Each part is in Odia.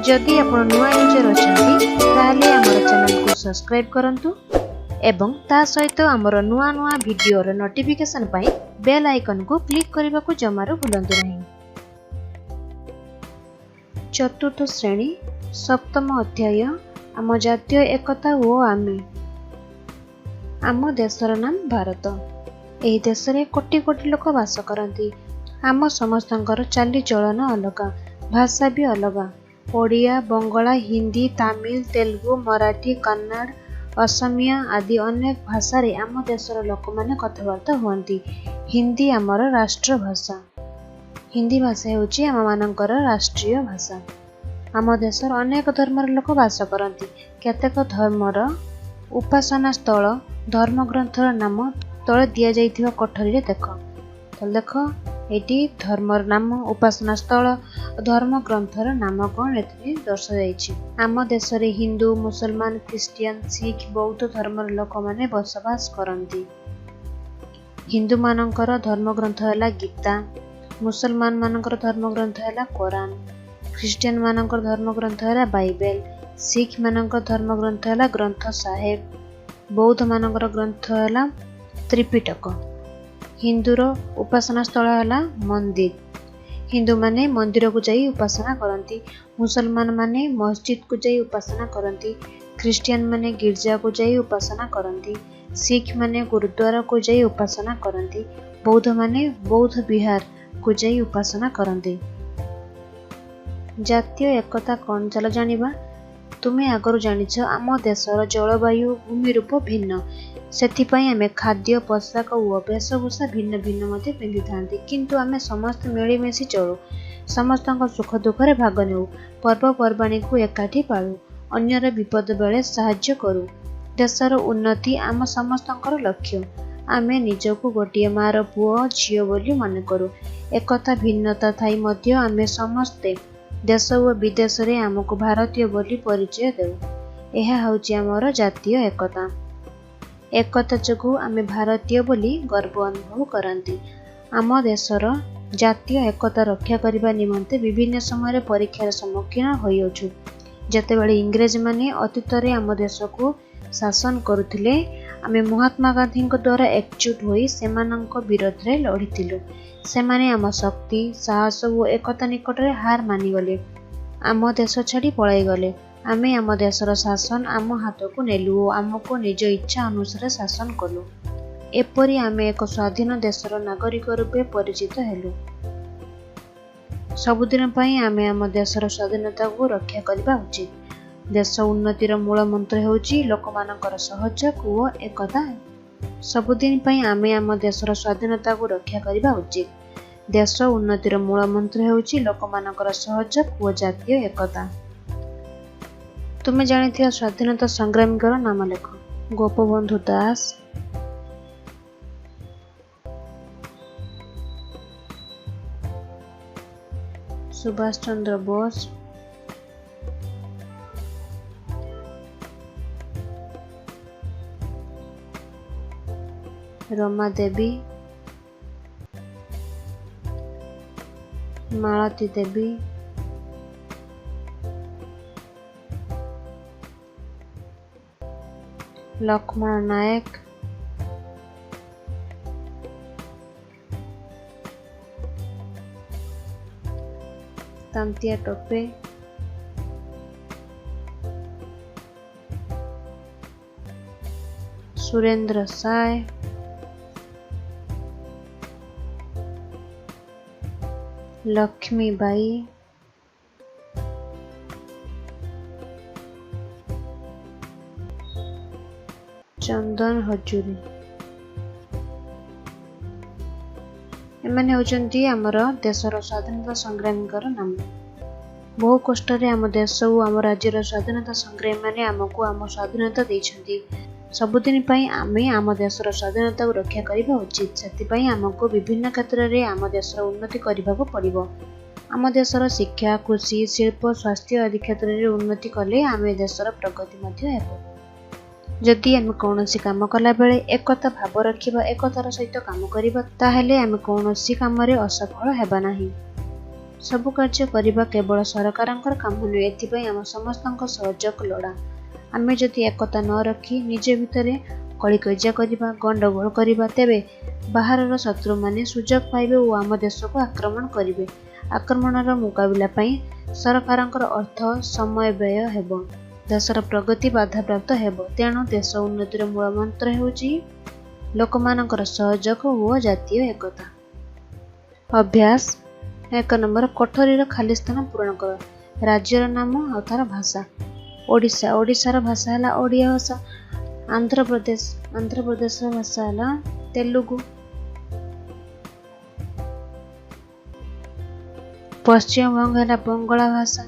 जदि आपण नुआ यूजर अछंती ताहले हमर चैनल को सब्सक्राइब करंतु एवं ता सहित हमर नुआ नुआ वीडियो रो नोटिफिकेशन पाई बेल आइकन को क्लिक करबा को जमारो भूलंतु नहीं। चतुर्थ श्रेणी सप्तम अध्याय आम जातीय एकता ओ आमे। आम देशर नाम भारत। एही देश रे कोटी कोटी लोक वास करती। आम समस्तंकर चाली चलन अलग, भाषा भी अलग। ओडिया, बंगला, हिंदी, तमिल, तेलुगु, मराठी, कन्नड़, असमिया आदि अनेक भाषा रे आम देशर लोक माने कथबार्ता हुअंती। हिंदी आमर राष्ट्रभाषा। हिंदी भाषा हेउची आम मानकर राष्ट्रीय भाषा। आम देशर अनेक धर्मर लोक वास करती। केतेक धर्मर उपासना स्थल धर्मग्रंथर नाम तले दिया जाइथिबा कोठरी रे देख। तो देख एटी धर्मर नाम, उपासना स्थल, धर्म ग्रंथर नाम कौन एथि दर्शा जाइछि। आम देश रे हिंदू, मुसलमान, क्रिश्चियन, सिख, बौद्ध धर्मर लोक माने बसवास करंती। हिंदू मानकर धर्म ग्रंथ हैला गीता, मुसलमान मानकर धर्म ग्रंथ हैला कुरान, क्रिश्चियन मानकर धर्म ग्रंथ हैला बाइबल, सिख मानकर धर्म ग्रंथ हैला ग्रंथ साहेब, बौद्ध मानकर ग्रंथ हैला त्रिपिटक। हिंदूर उपासना स्थल हैला मंदिर। हिंदू माने मंदिर को जाई उपासना करती। मुसलमान माने मस्जिद को जाई उपासना करती। क्रिश्चियन माने गिरजा को जाई उपासना करती। सिख माने गुरुद्वारा को जाई उपासना करती। बौद्ध माने बौद्ध विहार को जाई उपासना करती। जातीय एकता कौन चल जानिबा। तुमे आगरू जानिछ आम देशर जलवायु भूमि रूप भिन्न। सेथिपाई आमे खाद्य, पोशाक और वेशभूषा भिन्न भिन्न मते पिंधि थांती। किंतु आमे समस्त मिलिमिशि चलू। समस्तक सुख दुख रे भाग नेउ। पर्वपर्वाणी को एकाठी पाळू। अन्यर विपद बेले साहाय्य करू। देशर उन्नति आम समस्तकर लक्ष्य। आमे निजको गोटिए मार पुओ झियो बोली माने करू। एकता भिन्नता थाई मध्य आमे समस्ते देश और विदेश रे आमको भारतीय बोली परिचय देउ। एहा होची आमर जातीय एकता। एकता जोगु आमे भारतीय बोली गर्व अनुभव करती। आम देशर जातीय एकता रक्षा करने निमंते विभिन्न समय परीक्षार सम्मुखीन होइछु। जेतेबेले इंग्रेज माने अतीत रे आम देश को शासन करुथिले, आमे महात्मा गांधी द्वारा एकजुट होई सेमानंक विरोध रे लड़िथिलु। सेमाने आम शक्ति, साहस और एकता निकट रे हार मानि गले। आम देश छाड़ी पळाई गले। आमे आम देशर शासन आम हाथ को नेलु और आमको निज इच्छा अनुसार शासन कलु। एपरी आमे एक स्वाधीन देशर नागरिक रूपे परिचित हेलु। सबुदिन पई आमे आम देशर स्वाधीनता को रक्षा करबा उचित। देश उन्नतिर मूल मंत्र हेउची लोकमानकर सहयोग और एकता। सबुदिन पई आमे आम देशर स्वाधीनता को रक्षा करबा उचित। देश उन्नतिर मूल मंत्र हेउची लोकमानकर सहयोग और जातीय एकता। तुमे जानिथिया स्वाधीनता संग्रामीकर नाम लेख। गोपबंधु दास, सुभाष चंद्र बोस, रमा देवी, मालती देवी, लक्ष्मण नायक, तांतिया टोपे, सुरेंद्र साय, लक्ष्मीबाई, चंदन हजूरी। एमाने होचंती आमर देशर स्वाधीनता संग्रामीकर नाम। बहु कष्ट रे आम देश और आम राज्यर स्वाधीनता संग्रामी माने आमको आम स्वाधीनता देइछंती। सबुदिन पई आमे आम देशर स्वाधीनता को रक्षा करबा उचित। सेतिपई आमको विभिन्न क्षेत्र रे आम देशर उन्नति करबाको पड़िबो। आम देशर शिक्षा, कृषि, शिल्प, स्वास्थ्य आदि क्षेत्र रे उन्नति कले आमे देशर प्रगति मध्य हेबो। जदि आमे कौनसी काम कला बेले एकता भाव रखिबा, एकतार सहित काम करिबा, ताहेले आमे कौनसी काम रे असफल हेबा नाही। ସବୁ କାର୍ଯ୍ୟ କରିବା କେବଳ ସରକାରଙ୍କର କାମ ନୁହେଁ, ଏଥିପାଇଁ ଆମ ସମସ୍ତଙ୍କ ସହଯୋଗ ଲୋଡ଼ା। ଆମେ ଯଦି ଏକତା ନ ରଖି ନିଜ ଭିତରେ କଳିକଜିଆ କରିବା, ଗଣ୍ଡଗୋଳ କରିବା, ତେବେ ବାହାରର ଶତ୍ରୁମାନେ ସୁଯୋଗ ପାଇବେ ଓ ଆମ ଦେଶକୁ ଆକ୍ରମଣ କରିବେ। ଆକ୍ରମଣର ମୁକାବିଲା ପାଇଁ ସରକାରଙ୍କର ଅର୍ଥ ସମୟ ବ୍ୟୟ ହେବ, ଦେଶର ପ୍ରଗତି ବାଧାପ୍ରାପ୍ତ ହେବ। ତେଣୁ ଦେଶ ଉନ୍ନତିର ମୂଳ ମନ୍ତ୍ର ହେଉଛି ଲୋକମାନଙ୍କର ସହଯୋଗ ଓ ଜାତୀୟ ଏକତା। ଅଭ୍ୟାସ 1 ନମ୍ବର, କୋଠରୀର ଖାଲି ସ୍ଥାନ ପୂରଣ କର। ରାଜ୍ୟର ନାମ ଆଉ ତାର ଭାଷା। ଓଡ଼ିଶା, ଓଡ଼ିଶାର ଭାଷା ହେଲା ଓଡ଼ିଆ ଭାଷା। ଆନ୍ଧ୍ରପ୍ରଦେଶ, ଆନ୍ଧ୍ରପ୍ରଦେଶର ଭାଷା ହେଲା ତେଲୁଗୁ। ପଶ୍ଚିମବଙ୍ଗ ହେଲା ବଙ୍ଗଳା ଭାଷା।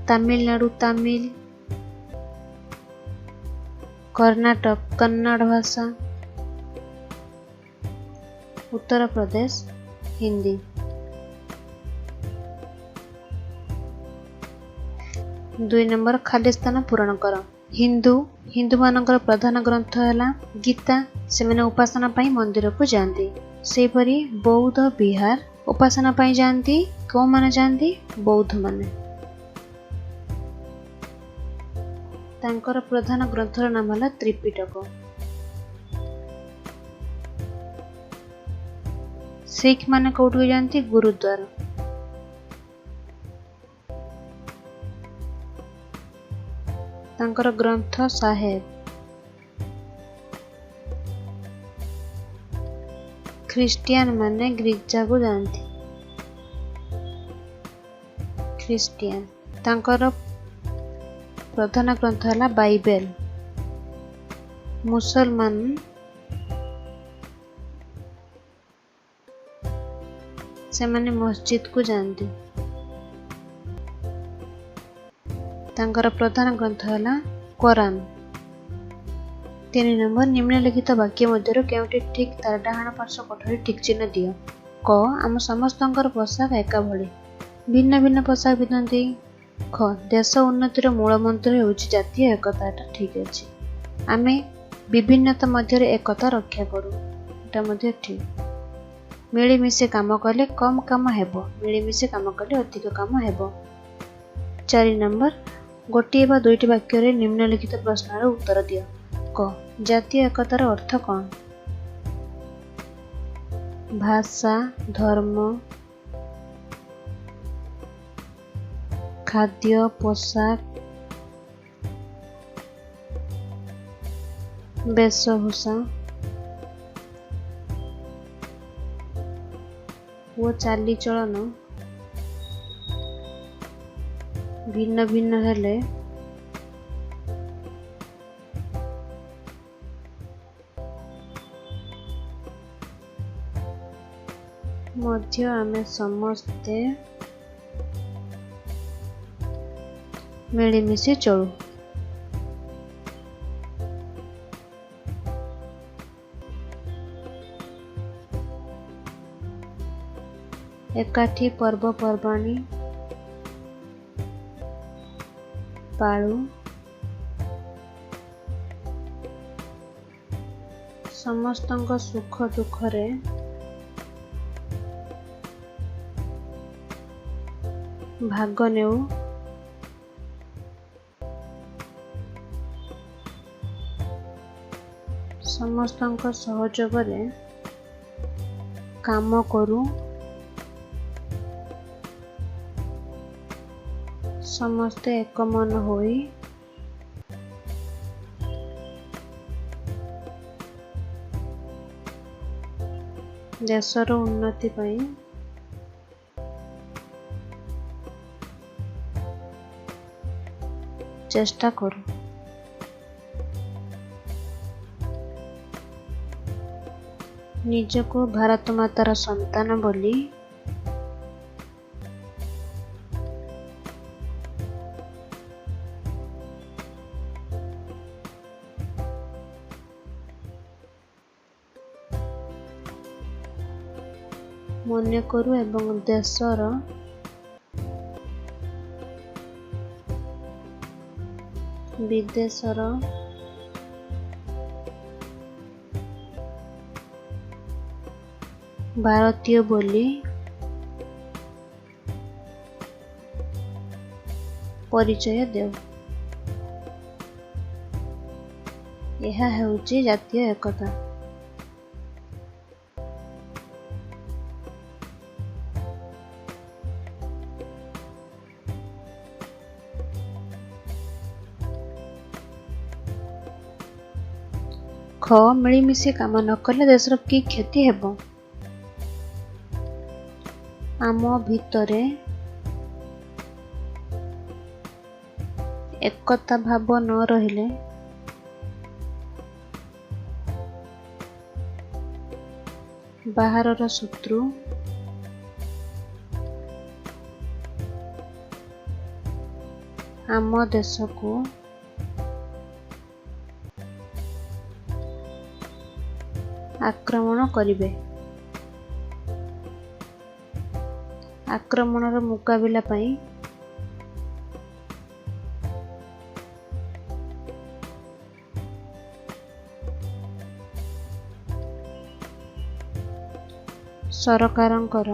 ତାମିଲନାଡୁ ତାମିଲ। କର୍ଣ୍ଣାଟକ କନ୍ନଡ଼ ଭାଷା। ଉତ୍ତରପ୍ରଦେଶ ହିନ୍ଦୀ। 2 ନମ୍ବର, ଖାଲି ସ୍ଥାନ ପୂରଣ କର। ହିନ୍ଦୁମାନଙ୍କର ପ୍ରଧାନ ଗ୍ରନ୍ଥ ହେଲା ଗୀତା। ସେମାନେ ଉପାସନା ପାଇଁ ମନ୍ଦିରକୁ ଯାଆନ୍ତି। ସେହିପରି ବୌଦ୍ଧ ବିହାର ଉପାସନା ପାଇଁ ଯାଆନ୍ତି। କେଉଁମାନେ ଯାଆନ୍ତି? ବୌଦ୍ଧମାନେ। ତାଙ୍କର ପ୍ରଧାନ ଗ୍ରନ୍ଥର ନାମ ହେଲା ତ୍ରିପିଟକ। ଶିଖ ମାନେ କୋଉଠିକୁ ଯାଆନ୍ତି? ଗୁରୁଦ୍ୱାର। ତାଙ୍କର ଗ୍ରନ୍ଥ ସାହେବ। ଖ୍ରୀଷ୍ଟିଆନ ମାନେ ଗିର୍ଜାକୁ ଯାଆନ୍ତି। ଖ୍ରୀଷ୍ଟିଆନ ତାଙ୍କର ପ୍ରଧାନ ଗ୍ରନ୍ଥ ହେଲା ବାଇବେଲ। ମୁସଲମାନ ସେମାନେ ମସଜିଦକୁ ଯାଆନ୍ତି। ତାଙ୍କର ପ୍ରଧାନ ଗ୍ରନ୍ଥ ହେଲା କୋରାନ। 3 ନମ୍ବର, ନିମ୍ନଲିଖିତ ବାକ୍ୟ ମଧ୍ୟରୁ କେଉଁଟି ଠିକ୍ ତାର ଡାହାଣ ପାର୍ଶ୍ୱ କୋଠରୀ ଠିକ୍ ଚିହ୍ନ ଦିଅ। କ, ଆମ ସମସ୍ତଙ୍କର ପୋଷାକ ଏକା ଭଳି। ଭିନ୍ନ ଭିନ୍ନ ପୋଷାକ ପିନ୍ଧନ୍ତି। ଖ, ଦେଶ ଉନ୍ନତିର ମୂଳ ମନ୍ତ୍ର ହେଉଛି ଜାତୀୟ ଏକତା। ଏଟା ଠିକ୍ ଅଛି। ଆମେ ବିଭିନ୍ନତା ମଧ୍ୟରେ ଏକତା ରକ୍ଷା କରୁ। ଏଟା ମଧ୍ୟ ଠିକ୍। ମିଳିମିଶି କାମ କଲେ କମ୍ କାମ ହେବ, ମିଳିମିଶି କାମ କଲେ ଅଧିକ କାମ ହେବ। 4 ନମ୍ବର, ଗୋଟିଏ ବା ଦୁଇଟି ବାକ୍ୟରେ ନିମ୍ନଲିଖିତ ପ୍ରଶ୍ନର ଉତ୍ତର ଦିଅ। କ, ଜାତୀୟ ଏକତାର ଅର୍ଥ କ'ଣ? ଭାଷା, ଧର୍ମ, ଖାଦ୍ୟ, ପୋଷାକ, ବେଶଭୂଷା ଓ ଚାଲିଚଳନ ଭିନ୍ନ ଭିନ୍ନ ହେଲେ ମଧ୍ୟ ଆମେ ସମସ୍ତେ ମିଳିମିଶି ଚଳୁ। ଏକାଠି ପର୍ବପର୍ବାଣି ପାଳୁ। ସମସ୍ତଙ୍କ ସୁଖ ଦୁଃଖରେ ଭାଗ ନେଉ। ସମସ୍ତଙ୍କ ସହଯୋଗରେ କାମ କରୁ। ସମସ୍ତେ ଏକ ମନ ହୋଇ ଦେଶର ଉନ୍ନତି ପାଇଁ ଚେଷ୍ଟା କରୁ। ନିଜକୁ ଭାରତ ମାତାର ସନ୍ତାନ ବୋଲି ମନେ କରୁ ଏବଂ ଦେଶର ବିଦେଶର ଭାରତୀୟ ବୋଲି ପରିଚୟ ଦେଉ। ଏହା ହେଉଛି ଜାତୀୟ ଏକତା। ଖ ମିଳିମିଶି କାମ ନ କଲେ ଦେଶର କି କ୍ଷତି ହେବ? ଆମ ଭିତରେ ଏକତା ଭାବ ନ ରହିଲେ ବାହାରର ଶତ୍ରୁ ଆମ ଦେଶକୁ ଆକ୍ରମଣ କରିବେ। ଆକ୍ରମଣର ମୁକାବିଲା ପାଇଁ ସରକାରଙ୍କର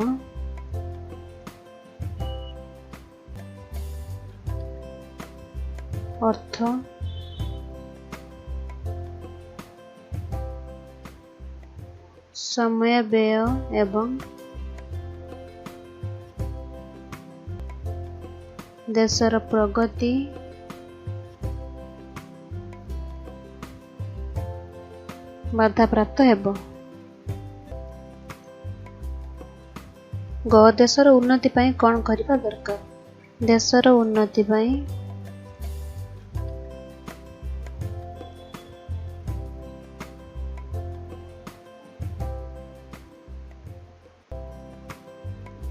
ଅର୍ଥ ସମୟ ବ୍ୟୟ ଏବଂ ଦେଶର ପ୍ରଗତି ବାଧାପ୍ରାପ୍ତ ହେବ। ଗ ଦେଶର ଉନ୍ନତି ପାଇଁ କ'ଣ କରିବା ଦରକାର? ଦେଶର ଉନ୍ନତି ପାଇଁ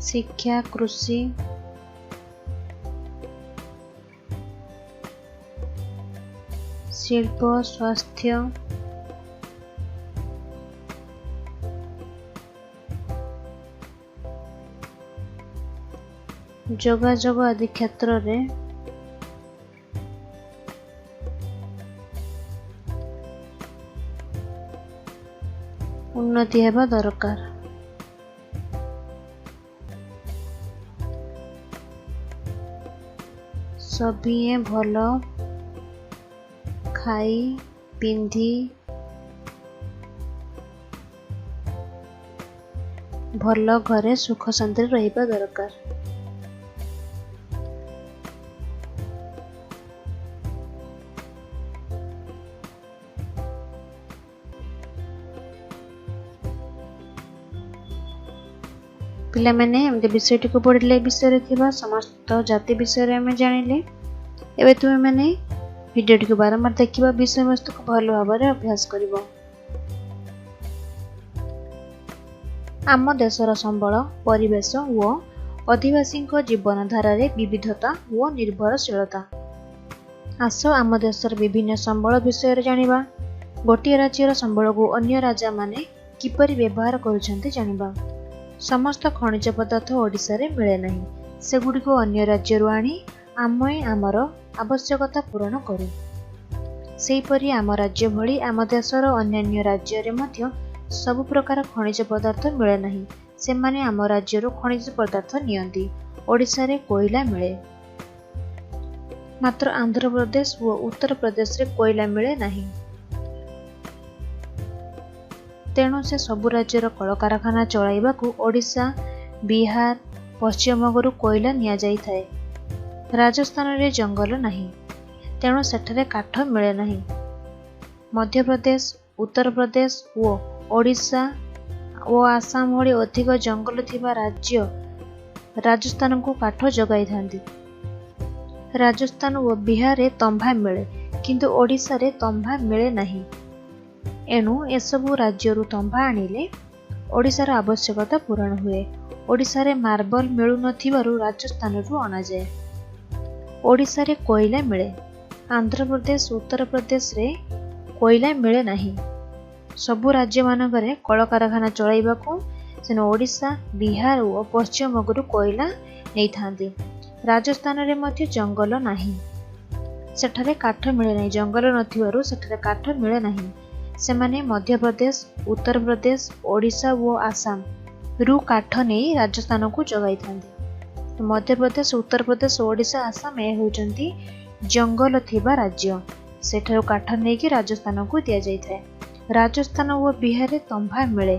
ଶିକ୍ଷା, କୃଷି, ଶିଳ୍ପ, ସ୍ୱାସ୍ଥ୍ୟ, ଯୋଗାଯୋଗ ଆଦି କ୍ଷେତ୍ରରେ ଉନ୍ନତି ହେବା ଦରକାର। ସଭିଏଁ ଭଲ ଖାଇ ପିନ୍ଧି ଭଲ ଘରେ ସୁଖ ଶାନ୍ତିରେ ରହିବା ଦରକାର। ପିଲାମାନେ ଏମିତି ବିଷୟଟିକୁ ପଢ଼ିଲେ ବିଷୟରେ ଥିବା ସମସ୍ତ ଜାତି ବିଷୟରେ ଆମେ ଜାଣିଲେ। ଏବେ ତୁମେମାନେ ଭିଡ଼ିଓଟିକୁ ବାରମ୍ବାର ଦେଖିବା, ବିଷୟବସ୍ତୁକୁ ଭଲ ଭାବରେ ଅଭ୍ୟାସ କରିବ। ଆମ ଦେଶର ସମ୍ବଳ, ପରିବେଶ ଓ ଅଧିବାସୀଙ୍କ ଜୀବନଧାରାରେ ବିବିଧତା ଓ ନିର୍ଭରଶୀଳତା। ଆସ ଆମ ଦେଶର ବିଭିନ୍ନ ସମ୍ବଳ ବିଷୟରେ ଜାଣିବା। ଗୋଟିଏ ରାଜ୍ୟର ସମ୍ବଳକୁ ଅନ୍ୟ ରାଜାମାନେ କିପରି ବ୍ୟବହାର କରୁଛନ୍ତି ଜାଣିବା। ସମସ୍ତ ଖଣିଜ ପଦାର୍ଥ ଓଡ଼ିଶାରେ ମିଳେ ନାହିଁ। ସେଗୁଡ଼ିକୁ ଅନ୍ୟ ରାଜ୍ୟରୁ ଆଣି ଆମେ ଆମର ଆବଶ୍ୟକତା ପୂରଣ କରୁ। ସେହିପରି ଆମ ରାଜ୍ୟ ଭଳି ଆମ ଦେଶର ଅନ୍ୟାନ୍ୟ ରାଜ୍ୟରେ ମଧ୍ୟ ସବୁ ପ୍ରକାର ଖଣିଜ ପଦାର୍ଥ ମିଳେ ନାହିଁ। ସେମାନେ ଆମ ରାଜ୍ୟରୁ ଖଣିଜ ପଦାର୍ଥ ନିଅନ୍ତି। ଓଡ଼ିଶାରେ କୋଇଲା ମିଳେ, ମାତ୍ର ଆନ୍ଧ୍ରପ୍ରଦେଶ ଓ ଉତ୍ତରପ୍ରଦେଶରେ କୋଇଲା ମିଳେ ନାହିଁ। ତେଣୁ ସେ ସବୁ ରାଜ୍ୟର କଳକାରଖାନା ଚଳାଇବାକୁ ଓଡ଼ିଶା, ବିହାର, ପଶ୍ଚିମବଙ୍ଗରୁ କୋଇଲା ନିଆଯାଇଥାଏ। ରାଜସ୍ଥାନରେ ଜଙ୍ଗଲ ନାହିଁ, ତେଣୁ ସେଠାରେ କାଠ ମିଳେ ନାହିଁ। ମଧ୍ୟପ୍ରଦେଶ, ଉତ୍ତରପ୍ରଦେଶ ଓ ଓଡ଼ିଶା ଓ ଆସାମ ଭଳି ଅଧିକ ଜଙ୍ଗଲ ଥିବା ରାଜ୍ୟ ରାଜସ୍ଥାନକୁ କାଠ ଯୋଗାଇଥାନ୍ତି। ରାଜସ୍ଥାନ ଓ ବିହାରରେ ତମ୍ବା ମିଳେ, କିନ୍ତୁ ଓଡ଼ିଶାରେ ତମ୍ବା ମିଳେ ନାହିଁ। ଏଣୁ ଏସବୁ ରାଜ୍ୟରୁ ତମ୍ବା ଆଣିଲେ ଓଡ଼ିଶାର ଆବଶ୍ୟକତା ପୂରଣ ହୁଏ। ଓଡ଼ିଶାରେ ମାର୍ବଲ ମିଳୁନଥିବାରୁ ରାଜସ୍ଥାନରୁ ଅଣାଯାଏ। ଓଡ଼ିଶାରେ କୋଇଲା ମିଳେ, ଆନ୍ଧ୍ରପ୍ରଦେଶ, ଉତ୍ତରପ୍ରଦେଶରେ କୋଇଲା ମିଳେ ନାହିଁ। ସବୁ ରାଜ୍ୟମାନଙ୍କରେ କଳକାରଖାନା ଚଳାଇବାକୁ ତେଣୁ ଓଡ଼ିଶା, ବିହାର ଓ ପଶ୍ଚିମବଙ୍ଗରୁ କୋଇଲା ନେଇଥାନ୍ତି। ରାଜସ୍ଥାନରେ ମଧ୍ୟ ଜଙ୍ଗଲ ନାହିଁ, ସେଠାରେ କାଠ ମିଳେ ନାହିଁ। ଜଙ୍ଗଲ ନଥିବାରୁ ସେଠାରେ କାଠ ମିଳେ ନାହିଁ। ସେମାନେ ମଧ୍ୟପ୍ରଦେଶ, ଉତ୍ତରପ୍ରଦେଶ, ଓଡ଼ିଶା ଓ ଆସାମ ରୁ କାଠ ନେଇ ରାଜସ୍ଥାନକୁ ଯୋଗାଇଥାନ୍ତି। ମଧ୍ୟପ୍ରଦେଶ, ଉତ୍ତର ପ୍ରଦେଶ, ଓଡ଼ିଶା, ଆସାମ ଏ ହେଉଛନ୍ତି ଜଙ୍ଗଲ ଥିବା ରାଜ୍ୟ। ସେଠାରୁ କାଠ ନେଇକି ରାଜସ୍ଥାନକୁ ଦିଆଯାଇଥାଏ। ରାଜସ୍ଥାନ ଓ ବିହାରରେ ତମ୍ବା ମିଳେ,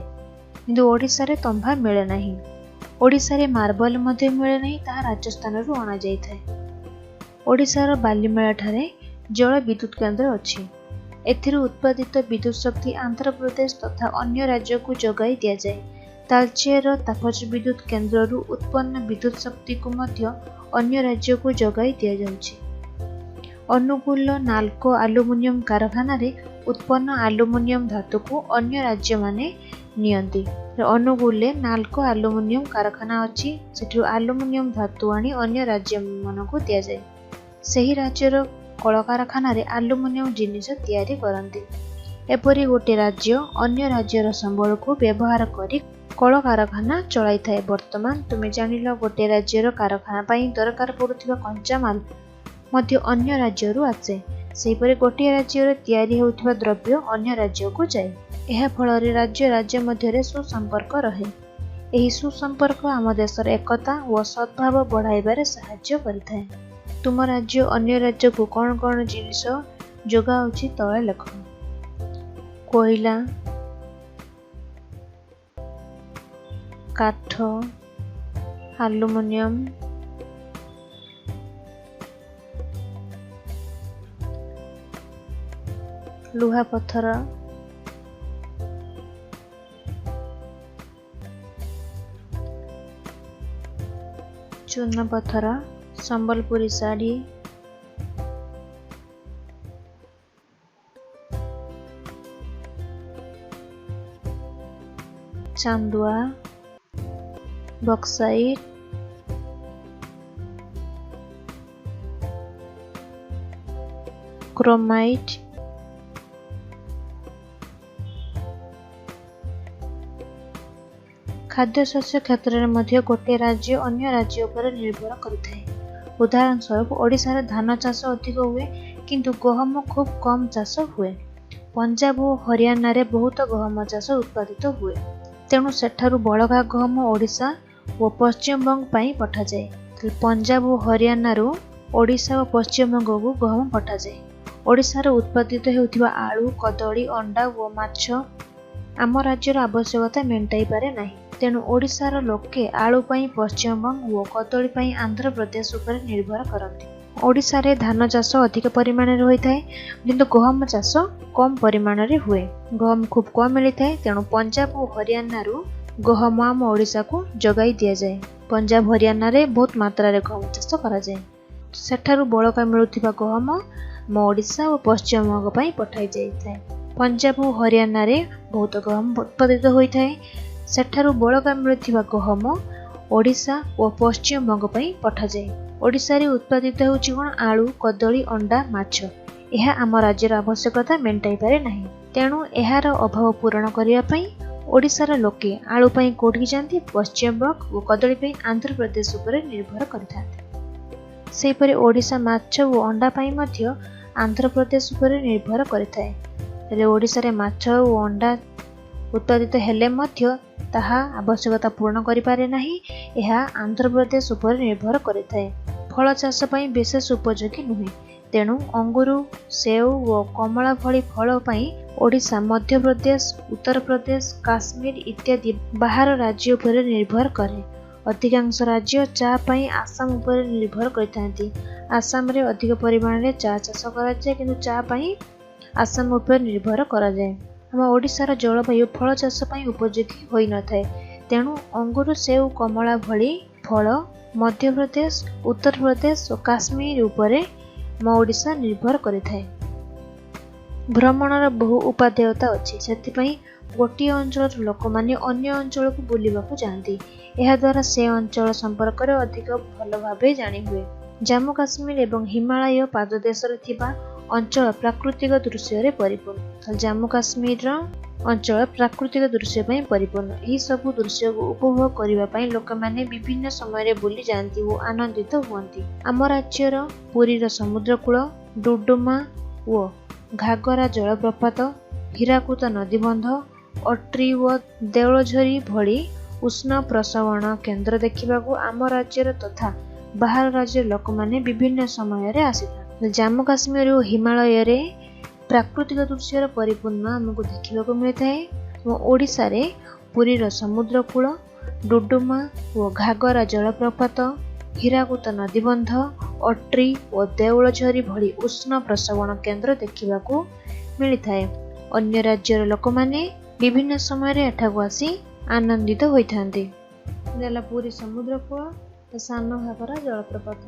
କିନ୍ତୁ ଓଡ଼ିଶାରେ ତମ୍ବା ମିଳେ ନାହିଁ। ଓଡ଼ିଶାରେ ମାର୍ବଲ ମଧ୍ୟ ମିଳେ ନାହିଁ, ତାହା ରାଜସ୍ଥାନରୁ ଅଣାଯାଇଥାଏ। ଓଡ଼ିଶାର ବାଲିମେଳାଠାରେ ଜଳ ବିଦ୍ୟୁତ କେନ୍ଦ୍ର ଅଛି। ଏଥିରୁ ଉତ୍ପାଦିତ ବିଦ୍ୟୁତ ଶକ୍ତି ଆନ୍ଧ୍ରପ୍ରଦେଶ ତଥା ଅନ୍ୟ ରାଜ୍ୟକୁ ଯୋଗାଇ ଦିଆଯାଏ। ତାଳଚେରର ତାପଜ ବିଦ୍ୟୁତ କେନ୍ଦ୍ରରୁ ଉତ୍ପନ୍ନ ବିଦ୍ୟୁତ ଶକ୍ତିକୁ ମଧ୍ୟ ଅନ୍ୟ ରାଜ୍ୟକୁ ଯୋଗାଇ ଦିଆଯାଉଛି। ଅନୁଗୁଳ ନାଲ୍କୋ ଆଲୁମିନିୟମ କାରଖାନାରେ ଉତ୍ପନ୍ନ ଆଲୁମିନିୟମ ଧାତୁକୁ ଅନ୍ୟ ରାଜ୍ୟମାନେ ନିଅନ୍ତି। ଅନୁଗୁଳରେ ନାଲ୍କୋ ଆଲୁମିନିୟମ କାରଖାନା ଅଛି, ସେଠାରୁ ଆଲୁମିନିୟମ ଧାତୁ ଆଣି ଅନ୍ୟ ରାଜ୍ୟମାନଙ୍କୁ ଦିଆଯାଏ। ସେହି ରାଜ୍ୟର କଳକାରଖାନାରେ ଆଲୁମିନିୟମ ଜିନିଷ ତିଆରି କରନ୍ତି। ଏପରି ଗୋଟିଏ ରାଜ୍ୟ ଅନ୍ୟ ରାଜ୍ୟର ସମ୍ବଳକୁ ବ୍ୟବହାର କରି କଳକାରଖାନା ଚଳାଇଥାଏ। ବର୍ତ୍ତମାନ ତୁମେ ଜାଣିଲ ଗୋଟିଏ ରାଜ୍ୟର କାରଖାନା ପାଇଁ ଦରକାର ପଡୁଥିବା କଞ୍ଚାମାଲ ମଧ୍ୟ ଅନ୍ୟ ରାଜ୍ୟରୁ ଆସେ। ସେହିପରି ଗୋଟିଏ ରାଜ୍ୟରେ ତିଆରି ହେଉଥିବା ଦ୍ରବ୍ୟ ଅନ୍ୟ ରାଜ୍ୟକୁ ଯାଏ। ଏହା ଫଳରେ ରାଜ୍ୟ ରାଜ୍ୟ ମଧ୍ୟରେ ସୁସମ୍ପର୍କ ରହେ। ଏହି ସୁସମ୍ପର୍କ ଆମ ଦେଶର ଏକତା ଓ ସଦ୍ଭାବ ବଢ଼ାଇବାରେ ସାହାଯ୍ୟ କରିଥାଏ। ତୁମ ରାଜ୍ୟ ଅନ୍ୟ ରାଜ୍ୟକୁ କ'ଣ କ'ଣ ଜିନିଷ ଯୋଗାଉଛି ତଳେ ଲେଖ। କୋଇଲା, କାଠ, ଆଲୁମିନିୟମ, ଲୁହାପଥର, ଚୂନପଥର, ସମ୍ବଲପୁରୀ ଶାଢ଼ୀ, ଚାନ୍ଦୁଆ, ବକ୍ସାଇଟ୍, କ୍ରୋମାଇଟ୍, ଖାଦ୍ୟଶସ୍ୟ କ୍ଷେତ୍ରରେ ମଧ୍ୟ ଗୋଟିଏ ରାଜ୍ୟ ଅନ୍ୟ ରାଜ୍ୟ ଉପରେ ନିର୍ଭର କରିଥାଏ। ଉଦାହରଣ ସ୍ୱରୂପ ଓଡ଼ିଶାରେ ଧାନ ଚାଷ ଅଧିକ ହୁଏ, କିନ୍ତୁ ଗହମ ଖୁବ୍ କମ୍ ଚାଷ ହୁଏ। ପଞ୍ଜାବ ଓ ହରିୟାଣାରେ ବହୁତ ଗହମ ଚାଷ ଉତ୍ପାଦିତ ହୁଏ, ତେଣୁ ସେଠାରୁ ବଳକା ଗହମ ଓଡ଼ିଶା ଓ ପଶ୍ଚିମବଙ୍ଗ ପାଇଁ ପଠାଯାଏ। ପଞ୍ଜାବ ଓ ହରିୟାଣାରୁ ଓଡ଼ିଶା ଓ ପଶ୍ଚିମବଙ୍ଗକୁ ଗହମ ପଠାଯାଏ। ଓଡ଼ିଶାରେ ଉତ୍ପାଦିତ ହେଉଥିବା ଆଳୁ, କଦଳୀ, ଅଣ୍ଡା ଓ ମାଛ ଆମ ରାଜ୍ୟର ଆବଶ୍ୟକତା ମେଣ୍ଟାଇ ପାରେ ନାହିଁ। ତେଣୁ ଓଡ଼ିଶାର ଲୋକେ ଆଳୁ ପାଇଁ ପଶ୍ଚିମବଙ୍ଗ ଓ କଦଳୀ ପାଇଁ ଆନ୍ଧ୍ରପ୍ରଦେଶ ଉପରେ ନିର୍ଭର କରନ୍ତି। ଓଡ଼ିଶାରେ ଧାନ ଚାଷ ଅଧିକ ପରିମାଣରେ ହୋଇଥାଏ, କିନ୍ତୁ ଗହମ ଚାଷ କମ୍ ପରିମାଣରେ ହୁଏ। ଗହମ ଖୁବ୍ କମ୍ ମିଳିଥାଏ, ତେଣୁ ପଞ୍ଜାବ ଓ ହରିୟାଣାରୁ ଗହମ ଆମ ଓଡ଼ିଶାକୁ ଯୋଗାଇ ଦିଆଯାଏ। ପଞ୍ଜାବ ହରିୟାଣାରେ ବହୁତ ମାତ୍ରାରେ ଗହମ ଚାଷ କରାଯାଏ। ସେଠାରୁ ବଳକା ମିଳୁଥିବା ଗହମ ଆମ ଓଡ଼ିଶା ଓ ପଶ୍ଚିମବଙ୍ଗ ପାଇଁ ପଠାଇ ଯାଇଥାଏ। ପଞ୍ଜାବ ଓ ହରିୟାଣାରେ ବହୁତ ଗହମ ଉତ୍ପାଦିତ ହୋଇଥାଏ। ସେଠାରୁ ବଳକା ମିଳୁଥିବା ଗହମ ଓଡ଼ିଶା ଓ ପଶ୍ଚିମବଙ୍ଗ ପାଇଁ ପଠାଯାଏ। ଓଡ଼ିଶାରେ ଉତ୍ପାଦିତ ହେଉଛି କ'ଣ? ଆଳୁ, କଦଳୀ, ଅଣ୍ଡା, ମାଛ। ଏହା ଆମ ରାଜ୍ୟର ଆବଶ୍ୟକତା ମେଣ୍ଟାଇ ପାରେ ନାହିଁ। ତେଣୁ ଏହାର ଅଭାବ ପୂରଣ କରିବା ପାଇଁ ଓଡ଼ିଶାର ଲୋକେ ଆଳୁ ପାଇଁ କୋଉଠିକି ଯାଆନ୍ତି? ପଶ୍ଚିମବଙ୍ଗ ଓ କଦଳୀ ପାଇଁ ଆନ୍ଧ୍ରପ୍ରଦେଶ ଉପରେ ନିର୍ଭର କରିଥାନ୍ତି। ସେହିପରି ଓଡ଼ିଶା ମାଛ ଓ ଅଣ୍ଡା ପାଇଁ ମଧ୍ୟ ଆନ୍ଧ୍ରପ୍ରଦେଶ ଉପରେ ନିର୍ଭର କରିଥାଏ। ହେଲେ ଓଡ଼ିଶାରେ ମାଛ ଓ ଅଣ୍ଡା ଉତ୍ପାଦିତ ହେଲେ ମଧ୍ୟ ତାହା ଆବଶ୍ୟକତା ପୂରଣ କରିପାରେ ନାହିଁ। ଏହା ଆନ୍ଧ୍ରପ୍ରଦେଶ ଉପରେ ନିର୍ଭର କରିଥାଏ। ଫଳ ଚାଷ ପାଇଁ ବିଶେଷ ଉପଯୋଗୀ ନୁହେଁ, ତେଣୁ ଅଙ୍ଗୁର, ସେଓ ଓ କମଳା ଭଳି ଫଳ ପାଇଁ ଓଡ଼ିଶା, ମଧ୍ୟପ୍ରଦେଶ, ଉତ୍ତରପ୍ରଦେଶ, କାଶ୍ମୀର ଇତ୍ୟାଦି ବାହାର ରାଜ୍ୟ ଉପରେ ନିର୍ଭର କରେ। ଅଧିକାଂଶ ରାଜ୍ୟ ଚା ପାଇଁ ଆସାମ ଉପରେ ନିର୍ଭର କରିଥାନ୍ତି। ଆସାମରେ ଅଧିକ ପରିମାଣରେ ଚା ଚାଷ କରାଯାଏ, କିନ୍ତୁ ଚା ପାଇଁ ଆସାମ ଉପରେ ନିର୍ଭର କରାଯାଏ। ଆମ ଓଡ଼ିଶାର ଜଳବାୟୁ ଫଳ ଚାଷ ପାଇଁ ଉପଯୋଗୀ ହୋଇନଥାଏ, ତେଣୁ ଅଙ୍ଗୁର, ସେଓ, କମଳା ଭଳି ଫଳ ମଧ୍ୟପ୍ରଦେଶ, ଉତ୍ତରପ୍ରଦେଶ ଓ କାଶ୍ମୀର ଉପରେ ଆମ ଓଡ଼ିଶା ନିର୍ଭର କରିଥାଏ। ଭ୍ରମଣର ବହୁ ଉପାଦେୟତା ଅଛି, ସେଥିପାଇଁ ଗୋଟିଏ ଅଞ୍ଚଳର ଲୋକମାନେ ଅନ୍ୟ ଅଞ୍ଚଳକୁ ବୁଲିବାକୁ ଯାଆନ୍ତି। ଏହାଦ୍ୱାରା ସେ ଅଞ୍ଚଳ ସମ୍ପର୍କରେ ଅଧିକ ଭଲ ଭାବେ ଜାଣିହୁଏ। ଜାମ୍ମୁ କାଶ୍ମୀର ଏବଂ ହିମାଳୟ ପାଦଦେଶରେ ଥିବା ଅଞ୍ଚଳ ପ୍ରାକୃତିକ ଦୃଶ୍ୟରେ ପରିପୂର୍ଣ୍ଣ। ଜାମ୍ମୁ କାଶ୍ମୀରର ଅଞ୍ଚଳ ପ୍ରାକୃତିକ ଦୃଶ୍ୟ ପାଇଁ ପରିପୂର୍ଣ୍ଣ। ଏହି ସବୁ ଦୃଶ୍ୟକୁ ଉପଭୋଗ କରିବା ପାଇଁ ଲୋକମାନେ ବିଭିନ୍ନ ସମୟରେ ବୁଲି ଯାଆନ୍ତି ଓ ଆନନ୍ଦିତ ହୁଅନ୍ତି। ଆମ ରାଜ୍ୟର ପୁରୀର ସମୁଦ୍ରକୂଳ, ଡୁଡୁମା ଓ ଘାଗରା ଜଳପ୍ରପାତ, ହୀରାକୁଦ ନଦୀବନ୍ଧ, ଅଟ୍ରି ଓ ଦେଉଳଝରି ଭଳି ଉଷ୍ଣ ପ୍ରସବଣ କେନ୍ଦ୍ର ଦେଖିବାକୁ ଆମ ରାଜ୍ୟର ତଥା ବାହାର ରାଜ୍ୟର ଲୋକମାନେ ବିଭିନ୍ନ ସମୟରେ ଆସିଥାନ୍ତି। ଜାମ୍ମୁ କାଶ୍ମୀର ଓ ହିମାଳୟରେ ପ୍ରାକୃତିକ ଦୃଶ୍ୟର ପରିପୂର୍ଣ୍ଣ ଆମକୁ ଦେଖିବାକୁ ମିଳିଥାଏ। ଓ ଓଡ଼ିଶାରେ ପୁରୀର ସମୁଦ୍ର କୂଳ, ଡୁଡୁମା ଓ ଘାଗରା ଜଳପ୍ରପାତ, ହୀରାକୁଦ ନଦୀବନ୍ଧ, ଅଟ୍ରି ଓ ଦେଉଳଝରି ଭଳି ଉଷ୍ଣ ପ୍ରସବଣ କେନ୍ଦ୍ର ଦେଖିବାକୁ ମିଳିଥାଏ। ଅନ୍ୟ ରାଜ୍ୟର ଲୋକମାନେ ବିଭିନ୍ନ ସମୟରେ ଏଠାକୁ ଆସି ଆନନ୍ଦିତ ହୋଇଥାନ୍ତି। ଦେଲା ପୁରୀ ସମୁଦ୍ର କୂଳ, ସାନ ଘାଗରା ଜଳପ୍ରପାତ।